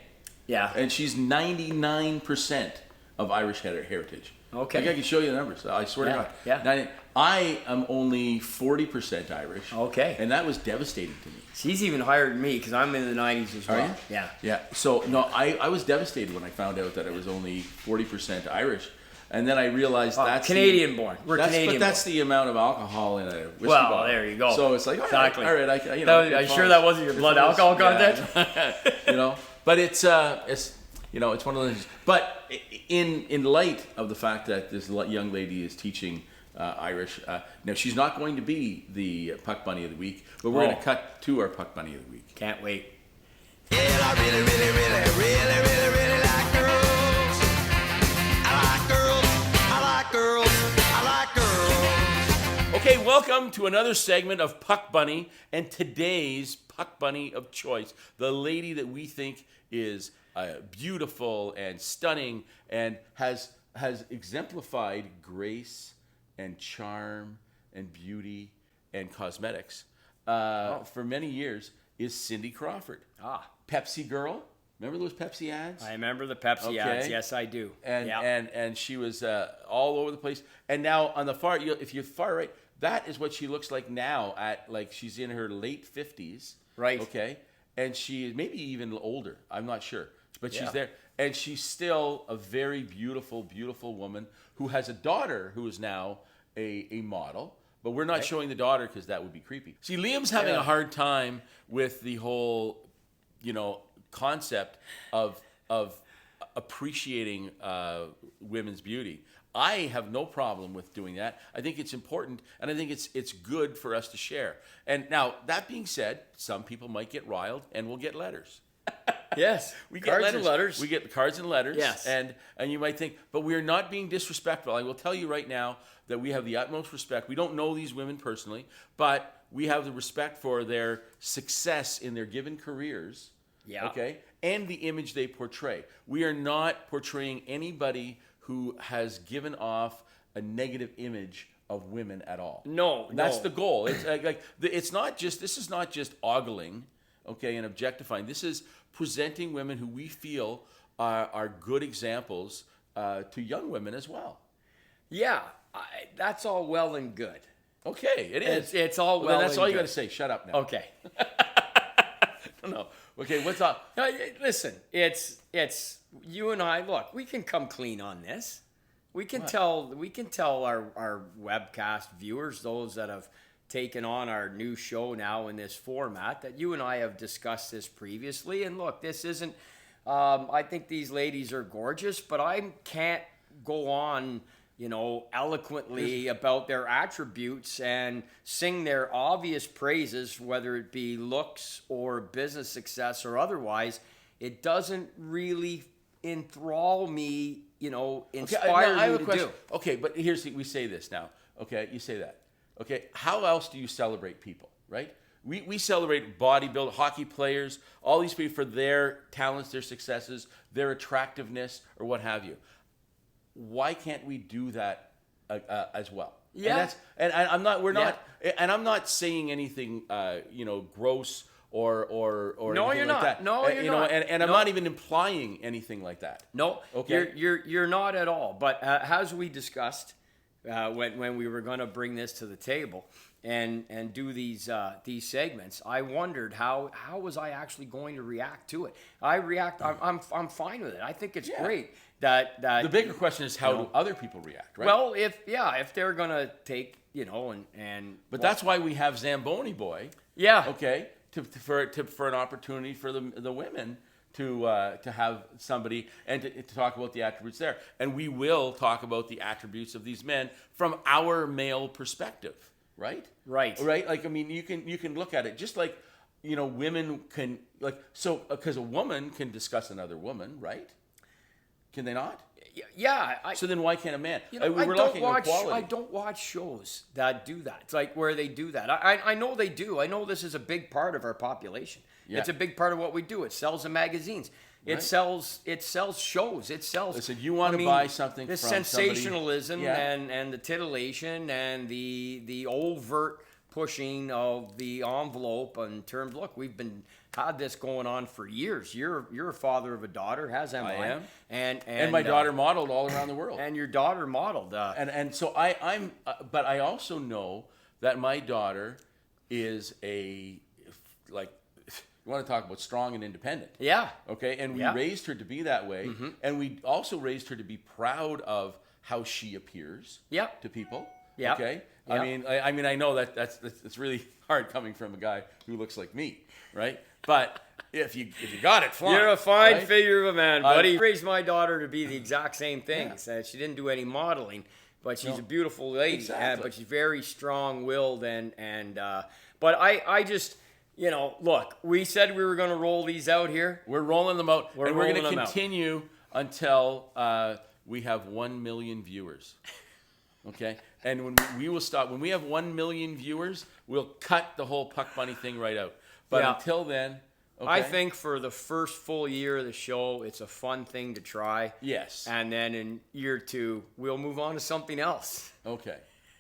Speaker 3: Yeah.
Speaker 2: And she's 99% of Irish heritage.
Speaker 3: Okay.
Speaker 2: Like I can show you the numbers. I swear to God.
Speaker 3: Yeah.
Speaker 2: I am only 40% Irish.
Speaker 3: Okay.
Speaker 2: And that was devastating to me.
Speaker 3: She's even higher than me because I'm in the 90s as well.
Speaker 2: Are you?
Speaker 3: Yeah.
Speaker 2: Yeah. So, no, I was devastated when I found out that I was only 40% Irish. And then I realized that's
Speaker 3: Canadian born. We're Canadian.
Speaker 2: But that's the amount of alcohol in a whiskey
Speaker 3: well,
Speaker 2: bottle.
Speaker 3: There you go.
Speaker 2: So it's like,
Speaker 3: exactly.
Speaker 2: all right, are
Speaker 3: you sure that wasn't your blood alcohol content?
Speaker 2: You know, but it's you know, it's one of those. But in light of the fact that this young lady is teaching Irish, now she's not going to be the Puck Bunny of the Week, but we're going to cut to our Puck Bunny of the Week.
Speaker 3: Can't wait.
Speaker 6: Yeah, I really like girls. I like girls. I like girls. I like girls.
Speaker 2: Okay, welcome to another segment of Puck Bunny, and today's Puck Bunny of choice, the lady that we think is beautiful and stunning and has exemplified grace and charm and beauty and cosmetics for many years is Cindy Crawford. Pepsi girl. Remember those Pepsi ads?
Speaker 3: I remember the Pepsi ads. Yes, I do.
Speaker 2: And she was all over the place. And now on the far, if you're far right, that is what she looks like now. She's in her late 50s.
Speaker 3: Right.
Speaker 2: Okay. And she is maybe even older. I'm not sure. But she's there. And she's still a very beautiful, beautiful woman who has a daughter who is now a model. But we're not showing the daughter because that would be creepy. See, Liam's having a hard time with the whole, concept of appreciating women's beauty. I have no problem with doing that. I think it's important, and I think it's good for us to share. And now, that being said, some people might get riled, and we'll get letters.
Speaker 3: Yes,
Speaker 2: we get
Speaker 3: cards
Speaker 2: letters.
Speaker 3: and letters.
Speaker 2: We get cards and letters.
Speaker 3: Yes,
Speaker 2: and you might think, but we are not being disrespectful. I will tell you right now that we have the utmost respect. We don't know these women personally, but we have the respect for their success in their given careers.
Speaker 3: Yeah.
Speaker 2: Okay. And the image they portray. We are not portraying anybody who has given off a negative image of women at all.
Speaker 3: No,
Speaker 2: that's the goal. It's it's not just. This is not just ogling, okay, and objectifying. This is presenting women who we feel are good examples to young women as well.
Speaker 3: Yeah, that's all well and good.
Speaker 2: Okay, it is.
Speaker 3: It's all well.
Speaker 2: Then that's all you got
Speaker 3: to
Speaker 2: to say. Shut up now.
Speaker 3: Okay.
Speaker 2: No. Okay, what's up?
Speaker 3: No, listen, it's you and I. Look, we can come clean on this. We can tell our webcast viewers, those that have taken on our new show now in this format, that you and I have discussed this previously. And look, this isn't. I think these ladies are gorgeous, but I can't go on, eloquently about their attributes and sing their obvious praises, whether it be looks or business success or otherwise. It doesn't really enthrall me, inspire
Speaker 2: I have
Speaker 3: me
Speaker 2: a
Speaker 3: to
Speaker 2: question.
Speaker 3: do.
Speaker 2: Okay, but we say this now. Okay, you say that. Okay, how else do you celebrate people, right? We celebrate bodybuilders, hockey players, all these people for their talents, their successes, their attractiveness, or what have you. Why can't we do that as well?
Speaker 3: Yeah.
Speaker 2: And I'm not. We're not. And I'm not saying anything. Gross or
Speaker 3: No,
Speaker 2: anything
Speaker 3: you're
Speaker 2: like
Speaker 3: not.
Speaker 2: that.
Speaker 3: No, you're not.
Speaker 2: And I'm
Speaker 3: No.
Speaker 2: not even implying anything like that.
Speaker 3: No,
Speaker 2: Okay.
Speaker 3: you're not at all. But as we discussed when we were going to bring this to the table and do these segments, I wondered how was I actually going to react to it. I'm fine with it. I think it's great that
Speaker 2: the bigger question is how do other people react, right?
Speaker 3: Well, if they're going to take
Speaker 2: but that's why we have Zamboni Boy.
Speaker 3: Yeah.
Speaker 2: Okay. For an opportunity for the women to have somebody and to talk about the attributes there, and we will talk about the attributes of these men from our male perspective, right?
Speaker 3: Right.
Speaker 2: Like, I mean, you can look at it just like women can because a woman can discuss another woman, right? Can they not?
Speaker 3: Yeah.
Speaker 2: So then why can't a man?
Speaker 3: I don't watch shows that do that. It's like where they do that. I know they do. I know this is a big part of our population. Yeah. It's a big part of what we do. It sells in magazines. It
Speaker 2: Right.
Speaker 3: sells shows. It sells.
Speaker 2: Listen, you want to buy something
Speaker 3: the
Speaker 2: from somebody-
Speaker 3: sensationalism
Speaker 2: Yeah.
Speaker 3: and the titillation and the overt pushing of the envelope in terms. Look, we've had this going on for years. You're a father of a daughter, has Emma.
Speaker 2: I am.
Speaker 3: And
Speaker 2: my daughter modeled all around the world.
Speaker 3: And your daughter modeled.
Speaker 2: And so but I also know that my daughter is you want to talk about strong and independent.
Speaker 3: Yeah.
Speaker 2: Okay, and we
Speaker 3: Yeah.
Speaker 2: raised her to be that way, and we also raised her to be proud of how she appears.
Speaker 3: Yep.
Speaker 2: To people.
Speaker 3: Yep.
Speaker 2: Okay.
Speaker 3: Yep.
Speaker 2: I mean, I know that's really hard coming from a guy who looks like me, right? But if you got it, fine.
Speaker 3: You're a fine
Speaker 2: right?
Speaker 3: figure of a man, buddy. I raised my daughter to be the exact same thing.
Speaker 2: Yeah.
Speaker 3: She didn't do any modeling, but she's a beautiful lady.
Speaker 2: Exactly.
Speaker 3: But she's very strong-willed but I just, look, we said we were going to roll these out here.
Speaker 2: We're rolling them out,
Speaker 3: We're
Speaker 2: and we're going
Speaker 3: rolling
Speaker 2: to
Speaker 3: them out.
Speaker 2: continue until we have 1 million viewers. Okay, and when we will stop when we have 1 million viewers, we'll cut the whole Puck Bunny thing right out. But
Speaker 3: Yeah.
Speaker 2: until then, okay?
Speaker 3: I think for the first full year of the show, it's a fun thing to try.
Speaker 2: Yes.
Speaker 3: And then in year 2, we'll move on to something else.
Speaker 2: Okay.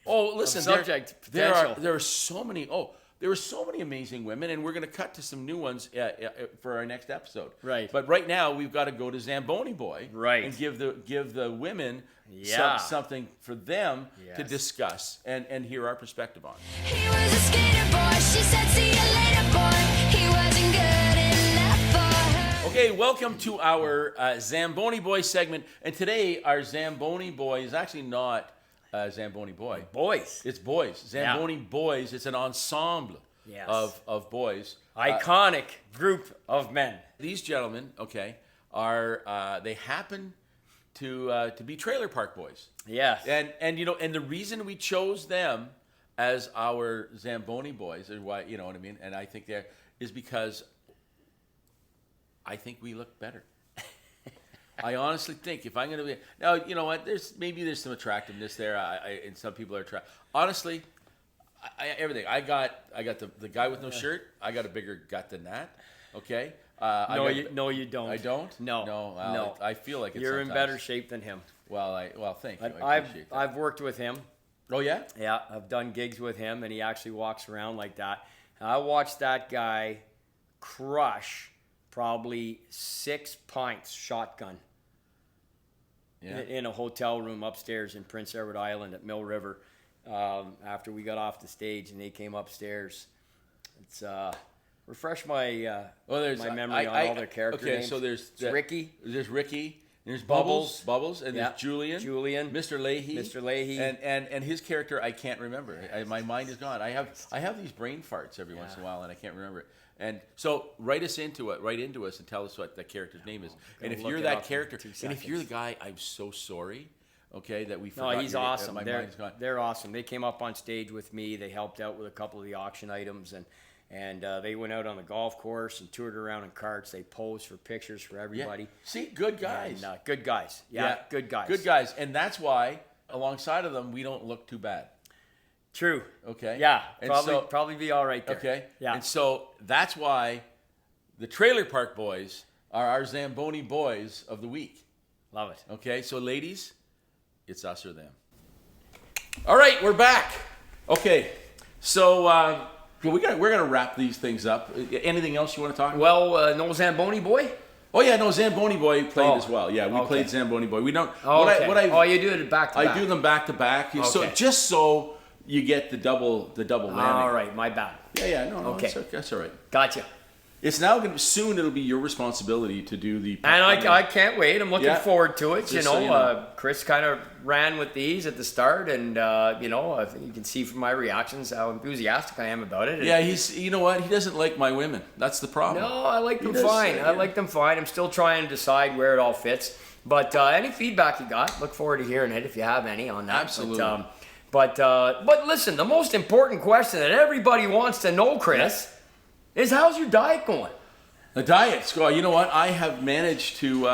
Speaker 2: Oh, listen,
Speaker 3: subject
Speaker 2: there
Speaker 3: potential.
Speaker 2: are so many. Oh, there are so many amazing women, and we're going to cut to some new ones for our next episode.
Speaker 3: Right.
Speaker 2: But right now, we've got to go to Zamboni Boy.
Speaker 3: Right.
Speaker 2: And give the women
Speaker 3: Yeah.
Speaker 2: something for them to
Speaker 3: Yes.
Speaker 2: discuss and hear our perspective on.
Speaker 7: He was a skater boy. She said, see you later, boy. He wasn't good enough for her.
Speaker 2: Okay, welcome to our Zamboni Boy segment. And today, our Zamboni Boy is actually not Zamboni Boy.
Speaker 3: Boys.
Speaker 2: It's boys. Zamboni Boys. It's an ensemble
Speaker 3: Yes.
Speaker 2: of boys.
Speaker 3: Iconic group of men.
Speaker 2: These gentlemen, okay, they happen to be trailer park boys.
Speaker 3: Yes.
Speaker 2: And the reason we chose them as our Zamboni boys, or why, you know what I mean, and I think is because I think we look better. I honestly think if I'm going to be now, you know what? There's some attractiveness there, and some people are attracted. Honestly, everything. I got the guy with no shirt. I got a bigger gut than that. Okay.
Speaker 3: No, you don't.
Speaker 2: I don't.
Speaker 3: No.
Speaker 2: No. I feel like it's
Speaker 3: You're in
Speaker 2: sometimes.
Speaker 3: better shape than him.
Speaker 2: Well, thank you. I appreciate that.
Speaker 3: I've worked with him.
Speaker 2: Oh yeah.
Speaker 3: Yeah, I've done gigs with him, and he actually walks around like that. And I watched that guy crush probably 6 pints shotgun
Speaker 2: Yeah.
Speaker 3: in a hotel room upstairs in Prince Edward Island at Mill River. After we got off the stage and they came upstairs, it's refresh my my memory on all their character names.
Speaker 2: Okay, so there's
Speaker 3: Ricky.
Speaker 2: There's Ricky. There's
Speaker 3: Bubbles.
Speaker 2: Bubbles, and
Speaker 3: Yeah.
Speaker 2: there's Julian, Mr. Leahy, and his character I can't remember. My mind is gone. I have these brain farts every once in a while, and I can't remember it. And so write into us, and tell us what that character's name is. And if
Speaker 3: look
Speaker 2: you're
Speaker 3: it
Speaker 2: that
Speaker 3: up in
Speaker 2: character,
Speaker 3: 2
Speaker 2: and if you're the
Speaker 3: seconds.
Speaker 2: guy, I'm so sorry. Okay, that we
Speaker 3: No,
Speaker 2: forgot.
Speaker 3: he's
Speaker 2: your name.
Speaker 3: awesome.
Speaker 2: My mind's gone.
Speaker 3: They're awesome. They came up on stage with me. They helped out with a couple of the auction items, and they went out on the golf course and toured around in carts. They posed for pictures for everybody.
Speaker 2: Yeah. See, good guys.
Speaker 3: And, good guys. Yeah, good guys.
Speaker 2: Good guys, and that's why alongside of them we don't look too bad.
Speaker 3: True.
Speaker 2: Okay.
Speaker 3: Yeah,
Speaker 2: And
Speaker 3: probably be all right there.
Speaker 2: Okay.
Speaker 3: Yeah.
Speaker 2: And so that's why the Trailer Park Boys are our Zamboni Boys of the week.
Speaker 3: Love it.
Speaker 2: Okay. So ladies, it's us or them. All right, we're back. Okay. So we're gonna wrap these things up. Anything else you want to talk about?
Speaker 3: Well, no Zamboni boy.
Speaker 2: Oh yeah, no, Zamboni Boy played as well. Yeah, we
Speaker 3: okay.
Speaker 2: played Zamboni Boy. We don't.
Speaker 3: Oh, okay. You do it back to back.
Speaker 2: I do them back to back. So
Speaker 3: Okay.
Speaker 2: just so you get the double whammy.
Speaker 3: All right, my bad.
Speaker 2: Yeah, no,
Speaker 3: Okay.
Speaker 2: that's all right.
Speaker 3: Gotcha.
Speaker 2: It's now going to soon. It'll be your responsibility to do the.
Speaker 3: And I can't wait. I'm looking forward to it.
Speaker 2: Just so you know.
Speaker 3: Chris kind of ran with these at the start, and I think you can see from my reactions how enthusiastic I am about it.
Speaker 2: Yeah, he's. You know what? He doesn't like my women. That's the problem.
Speaker 3: No, I like them
Speaker 2: does,
Speaker 3: fine.
Speaker 2: yeah.
Speaker 3: I like them fine. I'm still trying to decide where it all fits. But any feedback you got, look forward to hearing it if you have any on that.
Speaker 2: Absolutely.
Speaker 3: But listen, the most important question that everybody wants to know, Chris, is how's your diet going?
Speaker 2: The diet, Scott. You know what? I have managed to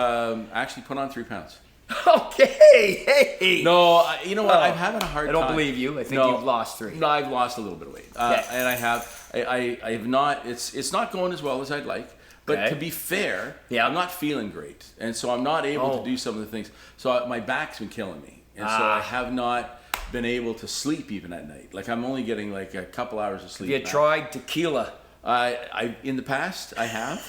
Speaker 2: actually put on 3 pounds.
Speaker 3: Okay, hey.
Speaker 2: No, you know what? I'm having a hard
Speaker 3: I
Speaker 2: time.
Speaker 3: don't believe you. I think you've lost 3.
Speaker 2: No, I've lost a little bit of weight,
Speaker 3: Yeah.
Speaker 2: and I have not. It's not going as well as I'd like, But
Speaker 3: Okay.
Speaker 2: to be fair,
Speaker 3: Yeah.
Speaker 2: I'm not feeling great, and so I'm not able
Speaker 3: Oh.
Speaker 2: to do some of the things. So my back's been killing me, and so I have not been able to sleep even at night. Like I'm only getting like a couple hours of sleep.
Speaker 3: You
Speaker 2: back.
Speaker 3: tried tequila.
Speaker 2: I in the past I have,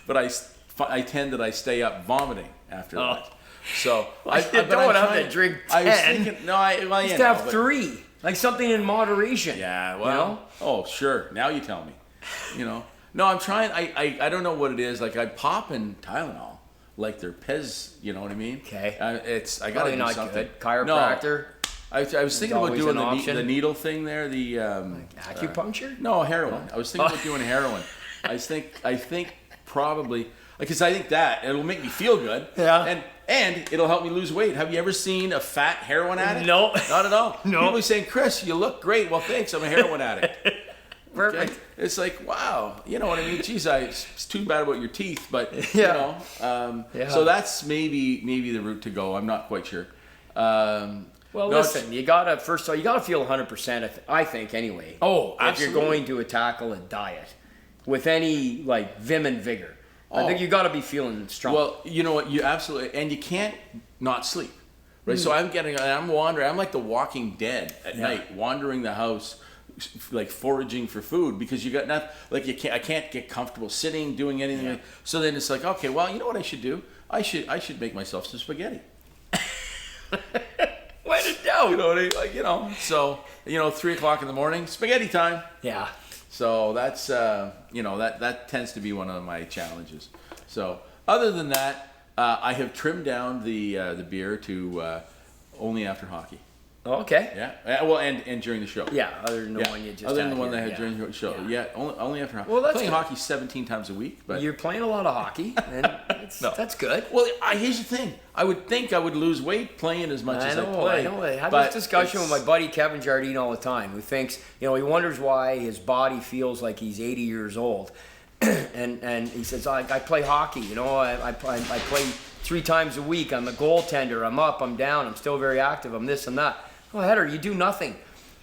Speaker 2: but I tend that I stay up vomiting after that. So
Speaker 3: You don't have to drink 10.
Speaker 2: I was thinking, no, well,
Speaker 3: Just
Speaker 2: yeah,
Speaker 3: have
Speaker 2: no, but-
Speaker 3: 3. Like something in moderation.
Speaker 2: Yeah, well,
Speaker 3: You know?
Speaker 2: oh sure. Now you tell me. You know, no, I'm trying. I don't know what it is. Like I pop in Tylenol, like they're Pez. You know what I mean?
Speaker 3: Okay.
Speaker 2: I gotta
Speaker 3: Probably
Speaker 2: do
Speaker 3: not
Speaker 2: something.
Speaker 3: good. Chiropractor.
Speaker 2: No, I was thinking about
Speaker 3: always
Speaker 2: doing
Speaker 3: an option.
Speaker 2: the needle thing there. The
Speaker 3: Acupuncture?
Speaker 2: no heroin. I was thinking about doing heroin. I think probably because I think that it'll make me feel good.
Speaker 3: Yeah.
Speaker 2: And it'll help me lose weight. Have you ever seen a fat heroin addict?
Speaker 3: No.
Speaker 2: Not at all.
Speaker 3: No.
Speaker 2: People are saying, Chris, you look great. Well, thanks. I'm a heroin addict.
Speaker 3: Perfect.
Speaker 2: Okay? It's like, wow. You know what I mean? Geez, it's too bad about your teeth, but
Speaker 3: Yeah.
Speaker 2: you know.
Speaker 3: Yeah.
Speaker 2: So that's maybe the route to go. I'm not quite sure.
Speaker 3: Well,
Speaker 2: no,
Speaker 3: listen, you gotta feel 100%. I think anyway.
Speaker 2: Oh,
Speaker 3: if
Speaker 2: absolutely.
Speaker 3: you're going to tackle a diet with any like vim and vigor, I think you gotta be feeling strong.
Speaker 2: Well, you know what? You absolutely, and you can't not sleep, right? So I'm wandering. I'm like the Walking Dead at night, wandering the house, like foraging for food because you got nothing. Like I can't get comfortable sitting, doing anything.
Speaker 3: Yeah.
Speaker 2: So then it's like, okay, well, you know what I should do? I should make myself some spaghetti.
Speaker 3: When in doubt.
Speaker 2: You know what I mean? Like, you know. So 3:00 in the morning, spaghetti time.
Speaker 3: Yeah.
Speaker 2: So that's that tends to be one of my challenges. So other than that, I have trimmed down the beer to only after hockey.
Speaker 3: Okay.
Speaker 2: Yeah. Well, and during the show.
Speaker 3: Yeah. Other than the one you just.
Speaker 2: other than
Speaker 3: had
Speaker 2: the one
Speaker 3: here,
Speaker 2: that I had during the show. Yeah. Only after hockey.
Speaker 3: Well, that's
Speaker 2: playing
Speaker 3: good.
Speaker 2: hockey 17 times a week, but
Speaker 3: You're playing a lot of hockey, and that's good.
Speaker 2: well, here's the thing. I would think I would lose weight playing as much as I
Speaker 3: I
Speaker 2: play.
Speaker 3: know. I have
Speaker 2: but
Speaker 3: this discussion
Speaker 2: it's-
Speaker 3: with my buddy Kevin Jardine all the time, who thinks, he wonders why his body feels like he's 80 years old. and he says, I play hockey, I play 3 times a week. I'm a goaltender. I'm up, I'm down. I'm still very active. I'm this and that. Oh, Header, you do nothing.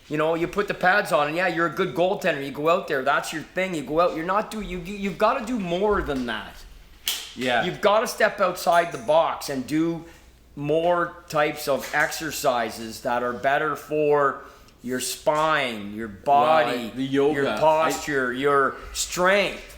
Speaker 3: You put the pads on, and yeah, you're a good goaltender. You go out there. That's your thing. You go out. You're not doing. You've got to do more than that.
Speaker 2: Yeah.
Speaker 3: You've got to step outside the box and do more types of exercises that are better for your spine, your body,
Speaker 2: the yoga.
Speaker 3: your posture, your strength.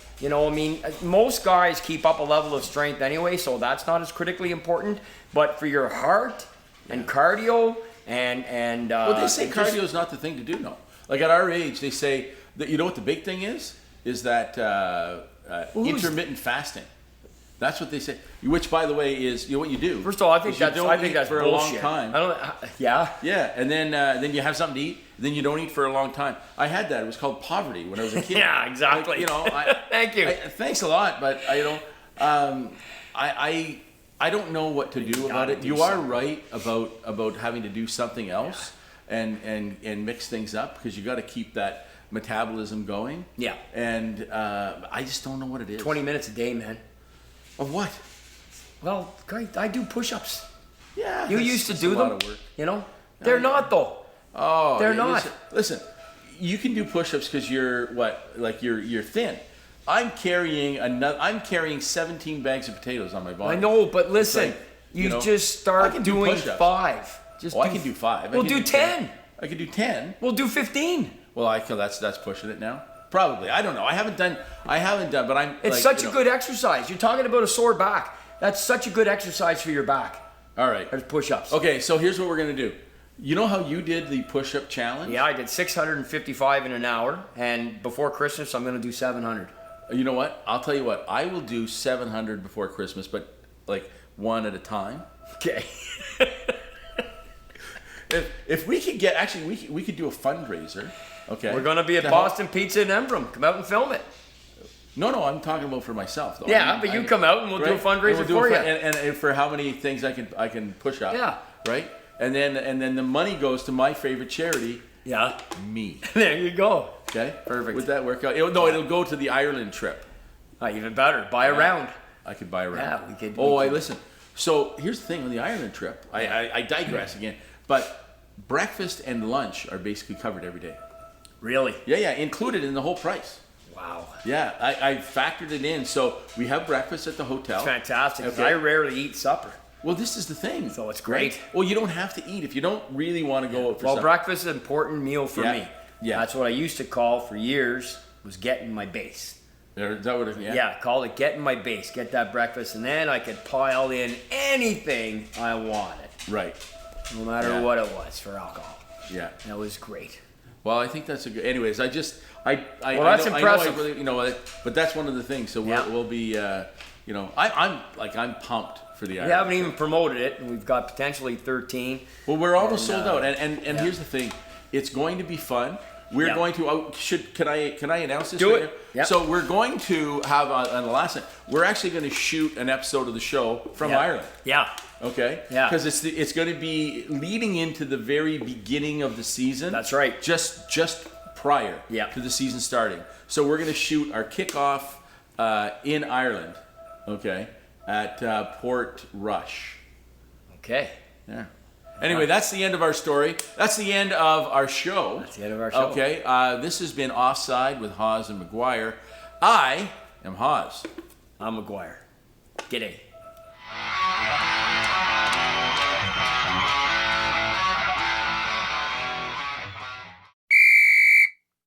Speaker 3: Most guys keep up a level of strength anyway, so that's not as critically important. But for your heart and cardio and
Speaker 2: Well, they say
Speaker 3: and just-
Speaker 2: cardio is not the thing to do, no. Like at our age, they say that what the big thing is that intermittent fasting. That's what they say. Which, by the way, is what you do.
Speaker 3: First of all, I think
Speaker 2: is you
Speaker 3: that's
Speaker 2: don't
Speaker 3: I think
Speaker 2: eat
Speaker 3: that's
Speaker 2: for
Speaker 3: bullshit.
Speaker 2: a long time.
Speaker 3: I don't. Yeah.
Speaker 2: Yeah, and then you have something to eat. Then you don't eat for a long time. I had that. It was called poverty when I was a kid.
Speaker 3: Yeah, exactly. Thank you.
Speaker 2: Thanks a lot, but I don't know what to do about
Speaker 3: gotta
Speaker 2: it.
Speaker 3: do
Speaker 2: You are
Speaker 3: something.
Speaker 2: right about having to do something else and mix things up because you got to keep that metabolism going.
Speaker 3: Yeah.
Speaker 2: And I just don't know what it is.
Speaker 3: 20 minutes a day, man.
Speaker 2: Of what?
Speaker 3: Well, great. I do push-ups.
Speaker 2: Yeah.
Speaker 3: You
Speaker 2: that's-
Speaker 3: used to
Speaker 2: that's
Speaker 3: do
Speaker 2: a lot
Speaker 3: them.
Speaker 2: of work.
Speaker 3: They're not though.
Speaker 2: Oh,
Speaker 3: They're
Speaker 2: yeah,
Speaker 3: not.
Speaker 2: Listen, you can do push-ups because you're you're thin. I'm carrying 17 bags of potatoes on my body.
Speaker 3: I know, but listen,
Speaker 2: like,
Speaker 3: you
Speaker 2: just
Speaker 3: just
Speaker 2: I
Speaker 3: start
Speaker 2: can do
Speaker 3: doing
Speaker 2: push-ups.
Speaker 3: 5. Just
Speaker 2: I can do 5.
Speaker 3: We'll do 10.
Speaker 2: I can do 10.
Speaker 3: We'll do 15.
Speaker 2: Well, that's pushing it now. Probably. I don't know. I haven't done. But I'm.
Speaker 3: It's such a good exercise. You're talking about a sore back. That's such a good exercise for your back.
Speaker 2: All right.
Speaker 3: There's push-ups.
Speaker 2: Okay, so here's what we're gonna do. You know how you did the push-up challenge?
Speaker 3: Yeah, I did 655 in an hour, and before Christmas, I'm going to do 700.
Speaker 2: You know what? I'll tell you what. I will do 700 before Christmas, but like one at a time.
Speaker 3: Okay.
Speaker 2: If we could get we could do a fundraiser. Okay.
Speaker 3: We're going to be at
Speaker 2: To help-
Speaker 3: Boston Pizza in Embrum. Come out and film it.
Speaker 2: No, I'm talking about for myself though.
Speaker 3: Yeah, but you come out and we'll do a fundraiser
Speaker 2: And we'll
Speaker 3: for you.
Speaker 2: and for how many things I can push up.
Speaker 3: Yeah.
Speaker 2: Right. And then the money goes to my favorite charity,
Speaker 3: Yeah.
Speaker 2: me.
Speaker 3: There you go.
Speaker 2: Okay.
Speaker 3: Perfect.
Speaker 2: Would that work out? It'll go to the Ireland trip.
Speaker 3: Even better. Buy a round.
Speaker 2: I could buy a round.
Speaker 3: Yeah, we could-
Speaker 2: Oh,
Speaker 3: we could.
Speaker 2: listen. So here's the thing on the Ireland trip. I digress again, but breakfast and lunch are basically covered every day.
Speaker 3: Really?
Speaker 2: Yeah, included in the whole price.
Speaker 3: Wow.
Speaker 2: Yeah, I factored it in. So we have breakfast at the hotel.
Speaker 3: Fantastic. 'Cause
Speaker 2: Okay.
Speaker 3: I rarely eat supper.
Speaker 2: Well, this is the thing.
Speaker 3: So it's great.
Speaker 2: Right? Well, you don't have to eat if you don't really want to go out for
Speaker 3: Well,
Speaker 2: supper.
Speaker 3: breakfast is an important meal for
Speaker 2: Yeah.
Speaker 3: me.
Speaker 2: Yeah.
Speaker 3: That's what I used to call for years, was getting my base.
Speaker 2: Is that what it,
Speaker 3: Yeah, call it getting my base. Get that breakfast, and then I could pile in anything I wanted,
Speaker 2: Right.
Speaker 3: no matter
Speaker 2: Yeah.
Speaker 3: what it was for alcohol.
Speaker 2: Yeah.
Speaker 3: That was great.
Speaker 2: Well, I think that's a good. Anyways, I
Speaker 3: that's
Speaker 2: know,
Speaker 3: impressive.
Speaker 2: I really, but that's one of the things. So
Speaker 3: Yeah.
Speaker 2: we'll be, I'm pumped for the
Speaker 3: We
Speaker 2: Ireland.
Speaker 3: haven't even promoted it, and we've got potentially 13.
Speaker 2: Well, we're almost
Speaker 3: And,
Speaker 2: sold out, and here's the thing, it's going to be fun. We're
Speaker 3: Yeah.
Speaker 2: going to. Can I announce this?
Speaker 3: Do
Speaker 2: right
Speaker 3: it.
Speaker 2: now?
Speaker 3: Yeah.
Speaker 2: So we're going to have on the last night. We're actually going to shoot an episode of the show from
Speaker 3: Yeah.
Speaker 2: Ireland.
Speaker 3: Yeah.
Speaker 2: Okay.
Speaker 3: Yeah.
Speaker 2: Because it's going to be leading into the very beginning of the season.
Speaker 3: That's right.
Speaker 2: Just prior.
Speaker 3: Yeah.
Speaker 2: To the season starting. So we're going to shoot our kickoff in Ireland. Okay. At Port Rush.
Speaker 3: Okay.
Speaker 2: Yeah. Anyway, that's the end of our story. That's the end of our show.
Speaker 3: That's the end of our show.
Speaker 2: Okay. This has been Offside with Hawes and McGuire. I am Hawes.
Speaker 3: I'm McGuire. G'day.